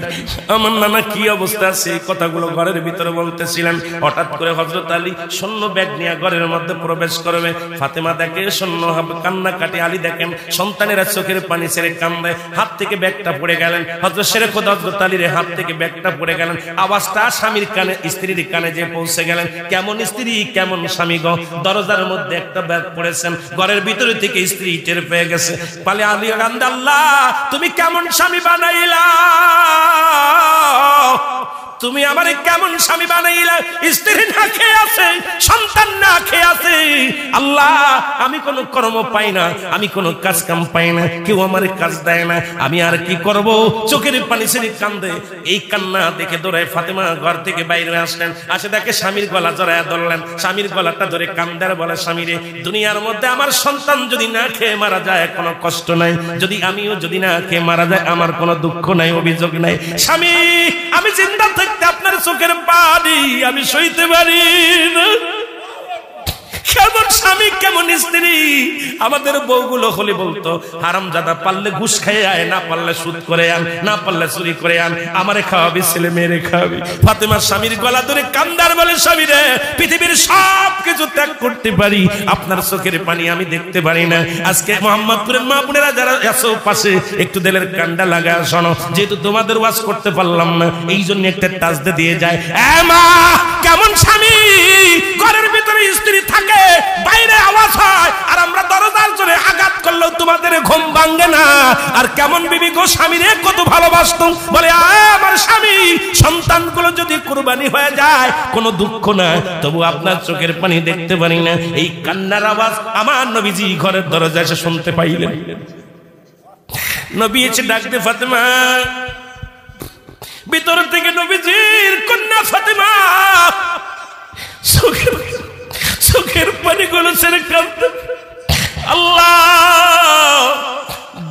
আমার নানা কি অবস্থা আছে, এই কথাগুলো ঘরের ভিতরে বলতেছিলেন। হঠাৎ করে হযরত আলী শূন্য ব্যাগ নিয়ে ঘরের মধ্যে প্রবেশ করবে। ফাতেমা দেখে শূন্য কান্না কাটি, আলী দেখেন সন্তানেরা চোখের পানি ছেড়ে কান্দে, হাত থেকে ব্যাগটা পড়ে গেলেন। হযরত শেরে খোদা হযরত আলীর হাত থেকে ব্যাগটা পড়ে গেলেন। আওয়াজটা স্বামীর কানে, স্ত্রীর কানে যে পৌঁছে গেলেন। কেমন স্ত্রী, কেমন স্বামী গো, দরজার মধ্যে একটা ব্যাগ পড়েছেন, ঘরের ভিতরে থেকে স্ত্রী টের পেয়ে গেছে। পালে আলী কান্দে, আল্লাহ তুমি কেমন স্বামী বানাইলা, তুমি আমারে কেমন স্বামী বানাইলা, স্ত্রী না খেয়ে আছে, সন্তান না খেয়ে আছে। আল্লাহ আমি কোন কর্ম পাই না, আমি কোন কাজ কাম পাই না, কেউ আমার কাজ দেয় না, আমি আর কি করব। চোখের পানি ছেড়ে কান্দে। এই কান্না দেখে দৌড়ায় ফাতেমা ঘর থেকে বাইরে আসলেন। আসে দেখে স্বামীর গলা জড়ায় ধরলেন, স্বামীর গলাটা ধরে কান্দার বলে, স্বামী রে, দুনিয়ার মধ্যে আমার সন্তান যদি না খেয়ে মারা যায় কোনো কষ্ট নাই, যদি আমিও যদি না খেয়ে মারা যায় আমার কোনো দুঃখ নাই, অভিযোগ নাই। স্বামী আমি জিন্দা থাকতে আপনার চোখের পানি আমি সইতে পারি না। কেমন স্বামী, কেমন স্ত্রী। আমাদের বউগুলো হলে বলতো, হারামজাদা পারলে ঘুষ খেয়ে আয়, না পারলে সুদ করে আন, না পারলে চুরি করে আন, আমারে খাওয়াবি, ছেলে মেয়েরে খাওয়াবি। ফাতেমার স্বামীর গলা ধরে কান্দার বলে, স্বামী রে, পৃথিবীর সব কিছু ত্যাগ করতে পারি, আপনার চোখের পানি আমি দেখতে পারি না। আজকে মোহাম্মদপুরের মা বোনেরা যারা আছো পাশে, একটু দিলের কান্ডা লাগা শোনো, যেহেতু তোমাদের ওয়াজ করতে পারলাম না, এই জন্য একটা টাচ দিয়ে যায়। মা কেমন স্বামী, ঘরের ভিতরে স্ত্রী থাকে, বাইরে আওয়াজ হয়, আর আমরা দরজার জোরে আঘাত করলেও তোমাদের ঘুম ভাঙে না। আর কেমন বিবি গো, স্বামীরে কত ভালোবাসতো, বলে আমার স্বামী, সন্তানগুলো যদি কুরবানি হয়ে যায় কোনো দুঃখ না, তবু আপনার চোখের পানি দেখতে পারি না। এই কান্নার আওয়াজ আমার নবীজি ঘরের দরজায় এসে শুনতে পাইলেন। নবী এসে ডাকতে, ফাতেমা। ভিতর থেকে নবীজির কন্যা ফাতেমা চোখের পানিগুলো ছেড়ে কাঁদতে, আল্লাহ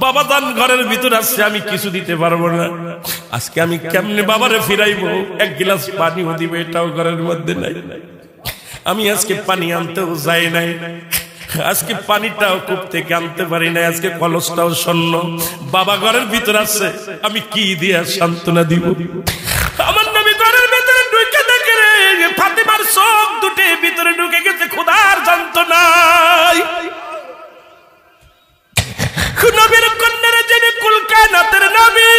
বাবা দান ঘরের ভিতর আসছে, আমি কিছু দিতে পারবো না, আজকে আমি কেমনে বাবারে ফিরাইবো, এক গ্লাস পানিও দিবে এটাও ঘরের মধ্যে নাই, আমি আজকে পানি আনতেও যাই নাই, আজকে পানিটাও কূপ থেকে আনতে পারি না, আজকে কলসটাও শূন্য, বাবা ঘরের ভিতর আছে, আমি কি দিয়ে সান্ত্বনা দিব। আমার নবী ঘরের ভিতরে ঢুকে দেখে রে, ফাতেমার চোখ দুটি ভিতরে ঢুকে গেছে ক্ষুধার যন্ত্রণায়। নবীর কন্যারা যিনি কুল কায়নাতের নবী,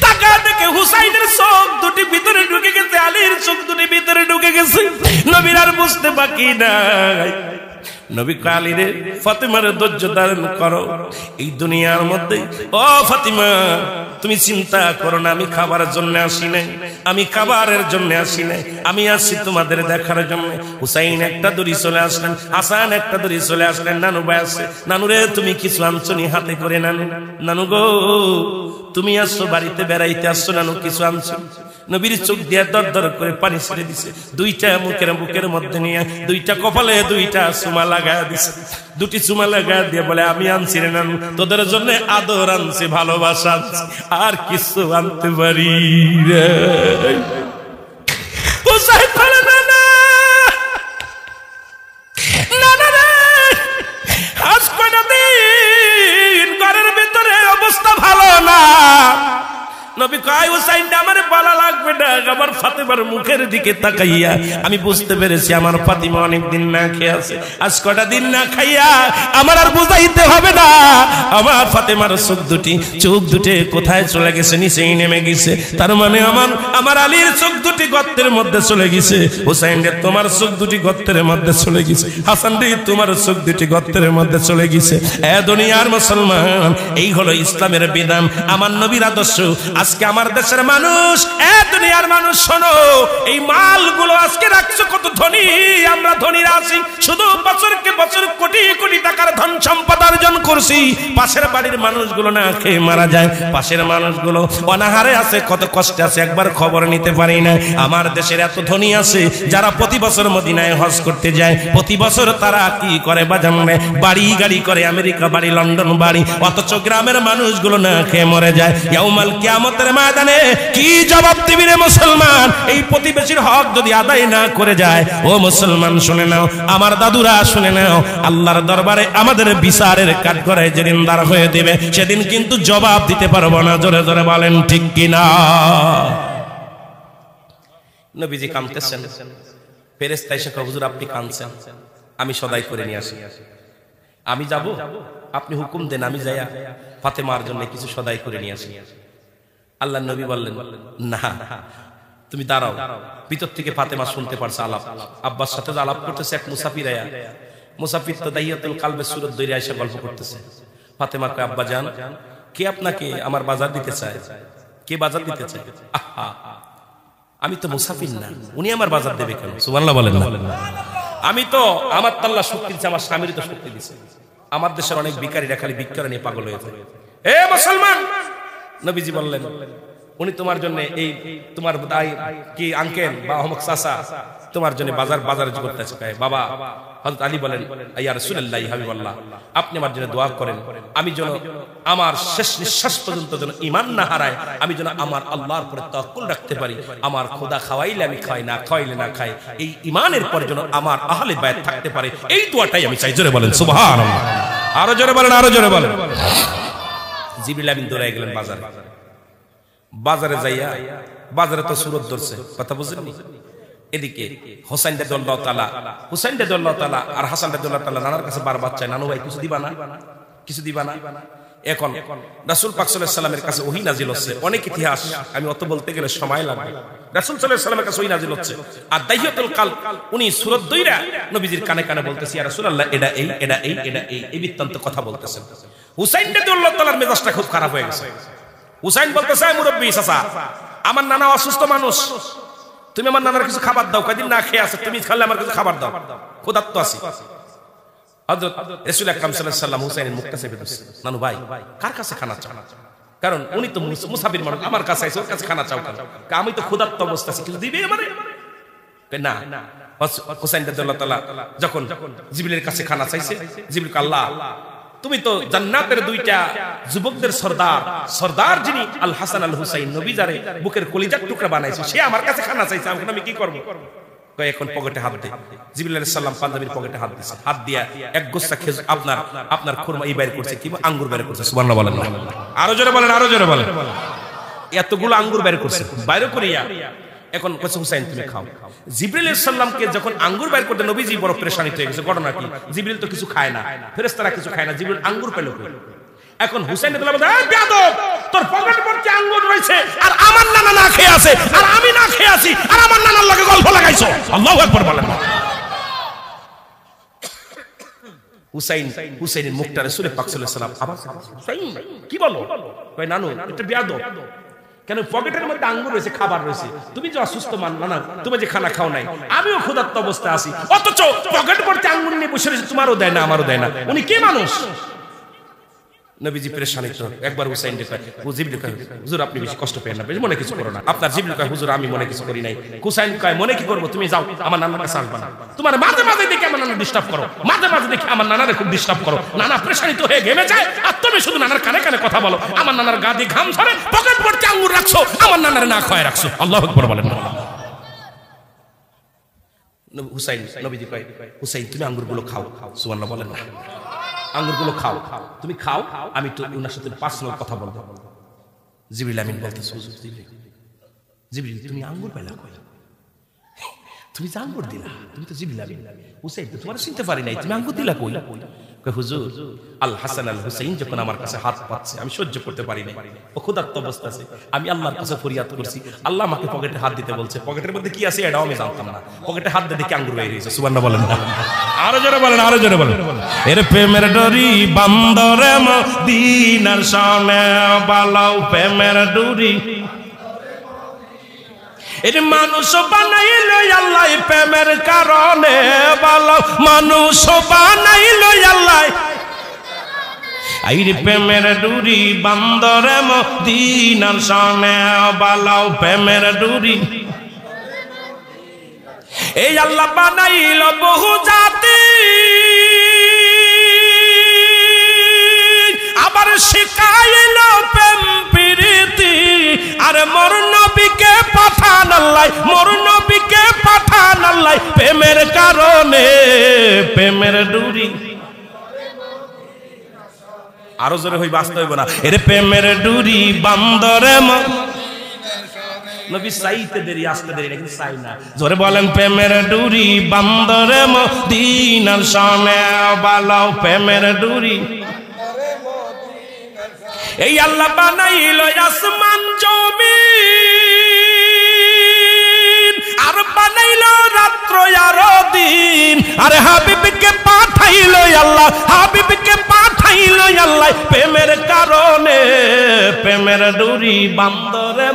তাকা দেখে হুসাইনের চোখ দুটি ভিতরে ঢুকে গেছে, আলীর চোখ দুটি ভিতরে ঢুকে গেছে। নবীর আর বুঝতে বাকি নাই, নবী কালী রে ফাতেমার ধৈর্য ধারণ করো এই দুনিয়ার মধ্যে। ও ফাতিমা তুমি চিন্তা করো না, আমি খাবারের জন্য আসি নাই, আমি খাবারের জন্য আসি নাই, আমি আসছি তোমাদের দেখার জন্য। হুসাইন একটা দড়ি চলে আসলেন, হাসান একটা দড়ি চলে আসলেন। নানু ভাই আসছে, নানু রে তুমি কিছু আনছো নি হাতে করে? নানু, নানু গো তুমি আসছো বাড়িতে বেড়াইতে আসছো, নানু কিছু আনছো? নবীর চোখ দিয়ে দর দর করে পানি ছেড়ে দিছে, দুইটা বুকের মধ্যে নিয়ে দুইটা কপালে দুইটা চুমা লাগা দিছে। দুটি চুমা লাগা দিয়ে বলে আমি আনছি রে নানু, তোদের জন্য আদর আনছি, ভালোবাসা আনছি, আর কিছু আনতে পারি রে। আজ কয়টা দিন ঘরের ভিতরে অবস্থা ভালো না। নবী কয় হুসাইন আমারে বলা লাগবে না, আমার ফাতেমার মুখের দিকে তাকাইয়া আমি বুঝতে পেরেছি আমার ফাতিমা অনেক দিন না খেয়ে আছে। আজ কটা দিন না খাইয়া আমার আর বুঝাইতে হবে না, আমার ফাতেমার চোখ দুটি কোথায় চলে গেছে? নিচেই নেমে গেছে। তার মানে আমার আলীর চোখ দুটি গর্তের মধ্যে চলে গেছে। হুসাইন রে তোমার চোখ দুটি গর্তের মধ্যে চলে গেছে। হাসান রে তোমার চোখ দুটি গর্তের মধ্যে চলে গেছে। এ দুনিয়ার মুসলমান, এই হলো ইসলামের বিধান, আমার নবীর আদর্শ। আজকে আমার দেশের মানুষ, দুনিয়ার মানুষ শোনো, এই মালগুলো আজকে রাখছো কত ধনী, আমরা ধনীরা আছি, শুধু বছরকে বছর কোটি কোটি টাকার ধন সম্পদ অর্জন করছি। পাশের বাড়ির মানুষগুলো না খেয়ে মারা যায়, পাশের মানুষগুলো অনাহারে আছে, কত কষ্টে আছে, একবার খবর নিতে পারি না। আমার দেশের এত ধনী আছে যারা প্রতি বছর মদিনায় হজ করতে যায়, প্রতি বছর তারা কি করে বাজানে বাড়ি গাড়ি করে, আমেরিকা বাড়ি, লন্ডন বাড়ি, অথচ গ্রামের মানুষগুলো না খেয়ে মরে যায়। ইয়াউমাল কিয়ামতের ময়দানে কি জবাব দিবি রে মুসলমান? এই প্রতিবেশীর হক যদি আদায় না করে যায়, ও মুসলমান শুনে নাও, আমার দাদুরা শুনে নাও, আল্লাহর দরবারে আমাদের বিচারের কাঠগড়ায় যেদিন দাঁড় হয়ে দিবে, সেদিন কিন্তু জবাব দিতে পারবো না। জোরে জোরে বলেন ঠিক কিনা? নবীজি কাঁদতেছেন, ফেরেশতা এসে কয় হুজুর আপনি কাঁদছেন, আমি সদাই করে নিয়ে আসি। আমি যাব, আপনি হুকুম দেন, আমি যাইয়া ফাতেমার জন্য কিছু সদাই করে নিয়ে আসি। আল্লাহ নবী বললেন না, তুমি দাঁড়াও। ভিতর থেকে ফাতেমা শুনতে পারছে আলাপ, আব্বার সাথে আলাপ করতেছে এক মুসাফির। মুসাফির তো দাহিয়াতুল কালবের সুরত ধরে এসে গল্প করতেছে। ফাতেমা কয় আব্বা জান, কে আপনাকে আমার বাজার দিতে চায়? কে বাজার দিতে চায়? আহা, আমি তো মুসাফির না, উনি আমার বাজার দেবে কেন? সুবহানাল্লাহ বলেন না। আমি তো, আমার তাল্লা শক্তি দিচ্ছে, আমার স্বামীর তো শক্তি দিচ্ছে। আমার দেশের অনেক ভিখারীরা খালি ভিক্ষা নিয়ে পাগল হয়ে যায়। এ মুসলমান, নবীজি বললেন উনি তোমার জন্য, এই তোমার দাই কি আঙ্কেল বা অমুক চাচা তোমার জন্য বাজার করতেছে। বাবা হযরত আলী বলেন ইয়া রাসূলুল্লাহ হাবিবাল্লাহ, আপনি আমার জন্য দোয়া করেন, আমি যেন আমার শেষ নিঃশ্বাস পর্যন্ত যেন ঈমান না হারায়, আমি যেন আমার আল্লাহর উপরে তাওয়াক্কুল রাখতে পারি। আমার খোদা খাওয়াইলে আমি খাই, না খাওয়াইলে না খাই, এই ঈমানের পর যেন আমার আহলে বায়ত থাকতে পারে, এই দোয়াটাই আমি চাই। জোরে বলেন সুবহানাল্লাহ। আরো জোরে বলেন, আরো জোরে বলেন। জিবরিল আমিন দৌড়ায় গেলেন বাজারে যাইয়া, বাজারে তো সুরত ধরছে, কথা বুঝলেন? এদিকে হোসেন রাদিয়াল্লাহু তাআলা আর হাসান রাদিয়াল্লাহু তাআলা নানার কাছে বারবার চায়, নানু ভাই কিছু দিবা না, কিছু দিবা না। এখন রাসূল পাক সাল্লাল্লাহু আলাইহি ওয়াসাল্লামের কাছে ওহী নাজিল হচ্ছে, অনেক ইতিহাস আমি অত বলতে গেলে সময় লাগবে। রাসূল সাল্লাল্লাহু আলাইহি ওয়াসাল্লামের কাছে ওহী নাজিল হচ্ছে, আর দাহিয়াতুল কালব উনি সূরা দইরা নবীজির কানে কানে বলতেছে, ইয়া রাসূলুল্লাহ এটা এই বৃত্তান্ত কথা বলতেছেন। হুসাইন রাদিয়াল্লাহু তাআলার মেজাজটা খুব খারাপ হয়ে গেছে। হুসাইন বলতেছে, মুরব্বি চাচা, আমার নানা অসুস্থ মানুষ, তুমি আমার নানার কিছু খাবার দাও, কয়দিন না খেয়ে আছে, তুমি খালে আমার কিছু খাবার দাও, ক্ষুধার্ত আছি। হযরত রাসূল আকরাম সাল্লাল্লাহু আলাইহি ওয়াসাল্লাম হুসাইনের মুখটা চেপে ধরছে, নানু ভাই কার কাছে খানা চাও? কারণ উনি তো মুসাফির মানুষ, আমার কাছে আইছে, ওর কাছে খানা চাও কেন? আমি তো ক্ষুধার্ত অবস্থা আছি, কিছু দিবে আমারে? না। হুসাইন রাদিয়াল্লাহু তাআলা যখন জিবরিলের কাছে খানা চাইছে, জিবরিল কয়, আল্লাহ তুমি তো জান্নাতের দুইটা যুবকদের সর্দার যিনি আল হাসান আল হুসাইন, নবী যারে বুকের কলিজার টুকরা বানাইছে, সে আমার কাছে খানা চাইছে, আমি কি করব? কয় এখন পকেটে হাত দে। জিবরিল আলাইহিস সালাম পাঞ্জাবির পকেটে হাত দিয়েছে, হাত দিয়া এক গোছা খেজুর আপনার খুরমা এই বাইর করছে, কি আঙ্গুর বাইর করছে। সুবহানাল্লাহ বলেন, আরো জোরে বলেন, আরো জোরে বলেন। এতগুলো আঙ্গুর বাইর করছে, বাইর করিয়া এখন কইছে হুসাইন তুমি খাও। জিবরিল আলাইহিস সালামকে যখন আঙ্গুর বাইর করতে নবীজি বড় পেরেশানি হয়ে গেছে। ঘটনা কি? জিবরিল তো কিছু খায় না, ফেরেশতারা কিছু খায় না, জিবরিল আঙ্গুর পেল কই? এখন হুসাইন রাদিয়াল্লাহু তাআলা বলে, বেয়াদব, তোর পকেটে ভর্তি আঙ্গুর রয়েছে, আর আমার নানা না খেয়ে আছে, আর আমি না খেয়ে আছি, আর আমার নানার লগে গল্প লাগাইছো। আল্লাহু আকবার বলেন। হুসাইনের মুখটা রাসূল পাক সাল্লাল্লাহু আলাইহি ওয়াসাল্লাম আবার হুসাইন কি বলো কই নানু এটা বেয়াদব কেন পকেটের মধ্যে আঙ্গুর রয়েছে খাবার রয়েছে তুমি যে অসুস্থ নানা তুমি যে খানা খাও নাই আমিও ক্ষুধার্ত অবস্থায় আছি অথচ পকেট ভর্তি আঙ্গুর নিয়ে বসে রয়েছে তোমারও দেয় না আমারও দেয় না উনি কে মানুষ নবীজি পরেশানি তো একবার হুসাইন কয় জিবরিল কয় হুজুর আপনি বেশি কষ্ট পেয়েন না বেশি মনে কিছু করো না আপনার জিবরিল কয় হুজুর আমি মনে কিছু করি নাই হুসাইন কয় মনে কি করব তুমি যাও আমার নানার কাছে আসবা না তোমার মাঝে মাঝে দেখি আমার নানা ডিস্টার্ব করো মাঝে মাঝে দেখি আমার নানারে খুব ডিস্টার্ব করো নানা পরেশানিত হয়ে ঘেমে যায় আর তুমি শুধু নানার কানে কানে কথা বলো আমার নানার গা দিয়ে ঘাম ঝরে পকেট ভর্তি আঙ্গুর রাখছো আমার নানারে না খাওয়ায় রাখছো আল্লাহু আকবার বলেন হুসাইন নবীজি কয় হুসাইন তুমি আঙ্গুরগুলো খাও সুবহানাল্লাহ বলেন না আঙ্গুরগুলো খাও তুমি খাও আমি তো উনার সাথে পার্সোনাল কথা বলবো জিবরিল আমিন বলতেছে জিবরিল তুমি আঙ্গুর পাইলা কই তুমি যে আঙ্গুর দিলা তুমি তো জিবরিল আমিন হুসাইন তো তোমার চিনতে পারি নাই তুমি আঙ্গুর দিলা কই কই হুজুর আল হাসান আল হুসাইন যখন আমার কাছে হাত পাচ্ছে আমি সহ্য করতে পারি না ও ক্ষুধার্ত অবস্থা আছে আমি আল্লাহর কাছে ফরিয়াদ করছি আল্লাহ আমাকে পকেটে হাত দিতে বলছে পকেটের মধ্যে কি আছে এটাও আমি জানতাম না পকেটে হাত দিয়ে দেখি আঙ্গুর বের হইছে সুবহানাল্লাহ বলেন আরো জোরে বলেন আরো জোরে বলেন এর প্রেমের ডরি বান্দরে মদিনার শানে বালাও প্রেমের ডরি এর মানুষ বানাইলো আল্লাহ প্রেমের কারণে বালাও মানুষ বানাইলো আল্লাহ আইরে প্রেমের ডুরি বান্দরে মদিনার শানে বালাও প্রেমের ডুরি এই আল্লাহ বানাইলো বহু জাতি আবার শিখাইলো প্রেম প্রীতি আর মোর নবীকে পাঠান আল্লাহ মোর নবীকে পাঠান আল্লাহ প্রেমের কারণে প্রেমের ডুরি আরো জোরে হই বাঁচতে হইব না এর প্রেমের ডুরি বান্দরে নবী চাইতে দেরি আসতে দেরি না কিন্তু চাই না জোরে বলেন প্রেমের ডুরি বান্দরে মদিনার শানে বালাও প্রেমের ডুরি এই আল্লাহ বানাইলো আসমান জমিন আর বানাইলো রাত্র আর দিন আরে হাবিবকে পাঠাইলো আল্লাহ হাবিবকে পাঠাইলো আল্লাহ প্রেমের কারণে প্রেমের ডুরি বান্দরে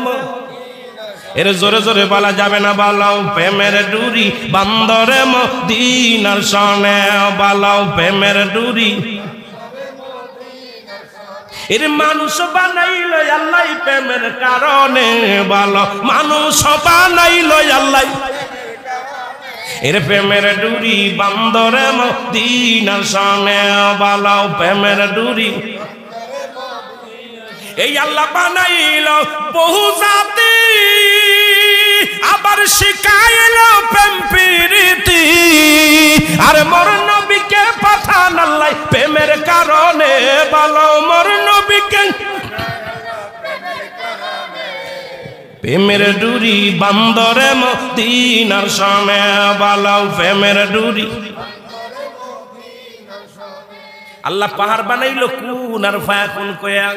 এর জোরে জোরে বলা যাবে না বালাও প্রেমের ডুরি বান্দরে মদিনার শানে বালাও প্রেমের ডুরি এর মানুষ বানাইলো আল্লাহ প্রেমের কারণে বলো মানুষ বানাইলো আল্লাহ এর প্রেমের ডুরি বান্দরে মদিনার শানে বালাও প্রেমের ডুরি এই আল্লাহ বানাইলো বহু জাতি আবার শিখাইলো প্রেম প্রীতি আর মোর নবীকে পাঠান আল্লাহ প্রেমের কারণে বলো মোর নবীকে প্রেমের ডুরি বান্দরে মদিনার শানে বালাও প্রেমের ডুরি আল্লাহ পাহাড় বানাইলো কুন আর ফায়াকুন কয়া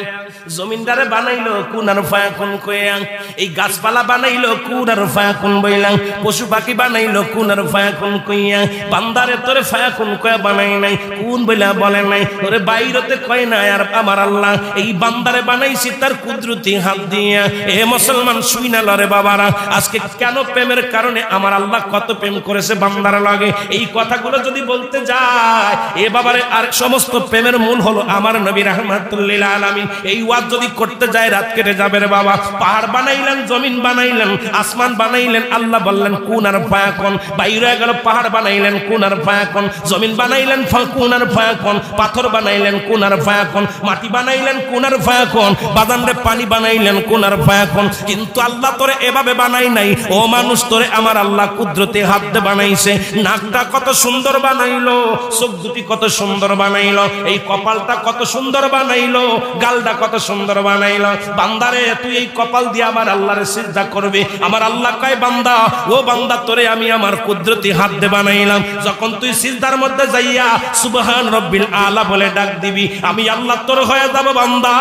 জমিনদারে বানাইলো কুন আর ফায়াকুন কয়া এই গাছপালা বানাইলো কুন আর ফায়াকুন বইলাম পশু পাখি বানাইলো কুন আর ফায়াকুন কইয়া বান্দারে তোরে ফায়াকুন কয়া বানাই নাই কুন বইলা বলে নাই তোরে বাইরতে কয় না আর আমার আল্লাহ এই বান্দারে বানাইছি তার কুদরতি হাত দিয়া এ মুসলমান শুইনা লরে বাবারা আজকে কেন প্রেমের কারণে আমার আল্লাহ কত প্রেম করেছে বান্দার লাগে এই কথাগুলো যদি বলতে যায় এ বাবারে আর সমস্ত প্রেমের মূল হলো আমার নবী রাহমাতুল লিল আলামিন এই ওয়াজ যদি করতে যায় রাত কেটে যাবে রে বাবা পাহাড় বানাইলেন জমিন বানাইলেন আসমান বানাইলেন আল্লাহ বললেন কুন আর ফায়াকুন বাইরে গেল পাহাড় বানাইলেন কুন আর ফায়াকুন জমিন বানাইলেন কুন আর ফায়াকুন পাথর বানাইলেন কুন আর ফায়াকুন মাটি বানাইলেন কুন আর ফায়াকুন বাদানরে পানি বানাইলেন কুন আর ফায়াকুন কিন্তু আল্লাহ তোরে এভাবে বানাই নাই ও মানুষ তোরে আমার আল্লাহ কুদরতে হাত দিয়ে বানাইছে নাকটা কত সুন্দর বানাইলো চোখ দুটি কত সুন্দর বানাইলো এই কপালটা কত সুন্দর বানাইলো, গালটা কত সুন্দর বানাইলো। বান্দারে তুই এই কপাল দিয়ে আমার আল্লাহরে সিজদা করবে। আমার আল্লাহ কয় বান্দা, ও বান্দা তোরে আমি আমার কুদরতি হাত দিয়ে বানাইলাম। যখন তুই সিজদার মধ্যে যাইয়া সুবহান রব্বিল আলা বলে ডাক দিবি, আমি আল্লাহ তোর হয়ে যাব বান্দা।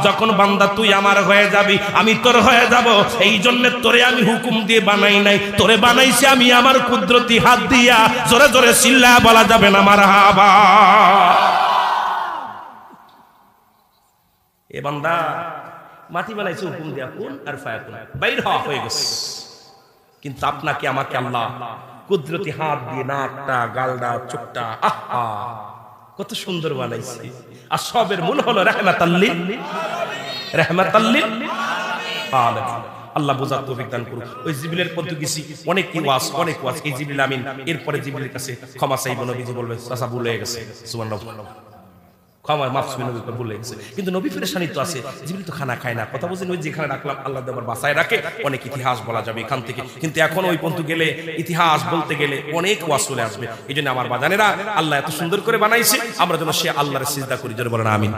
যখন বান্দা তুই আমার হয়ে যাবি, আমি তোর হয়ে যাব। এই জন্য তোরে আমি হুকুম দিয়ে বানাই নাই, তোরে বানাইছি আমি আমার কুদরতি হাত দিয়া। জোরে জোরে চিল্লা বলা যাবে না মারহাবা। এ বান্দা মাটি বানাইছে হুকুম দিয়া, কোন আর ফায়াকুন, বাইর হয়ে গেছে। কিন্তু আপনাকে আমাকে আল্লাহ কুদরতি হাত দিয়ে নাকটা, গালটা, চোখটা, আহা কত সুন্দর বানাইছে। আর সবের মূল হলো রাহমাতাল লিল আলামিন। আল্লাহ বোঝার তৌফিক দান করুন। ওই জিবরিলের পদ্ধতি অনেক ওয়াজ এই জিবরিল আমিন। এরপরে জিবরিলের কাছে ক্ষমা চাইবো, নবীজি বলবে চাচা ভুলে গেছে, সুবহানাল্লাহ, ক্ষমা মাফ করবেন, নবী ভুলে গেছে। কিন্তু নবী পেরেশানি তো আছে, জিবরিল তো খানা খায় না। কথা বলছেন ওই যেখানে রাখলাম আল্লাহ দেবার বাসায় রাখে। অনেক ইতিহাস বলা যাবে এখান থেকে, কিন্তু এখন ওই পর্যন্ত গেলে ইতিহাস বলতে গেলে অনেক ওয়াজ চলে আসবে। এই জন্য আমার বাজানেরা, আল্লাহ এত সুন্দর করে বানাইছে, আমরা যেন সে আল্লাহর সিজদা করি। জোরে বলেন আমিন।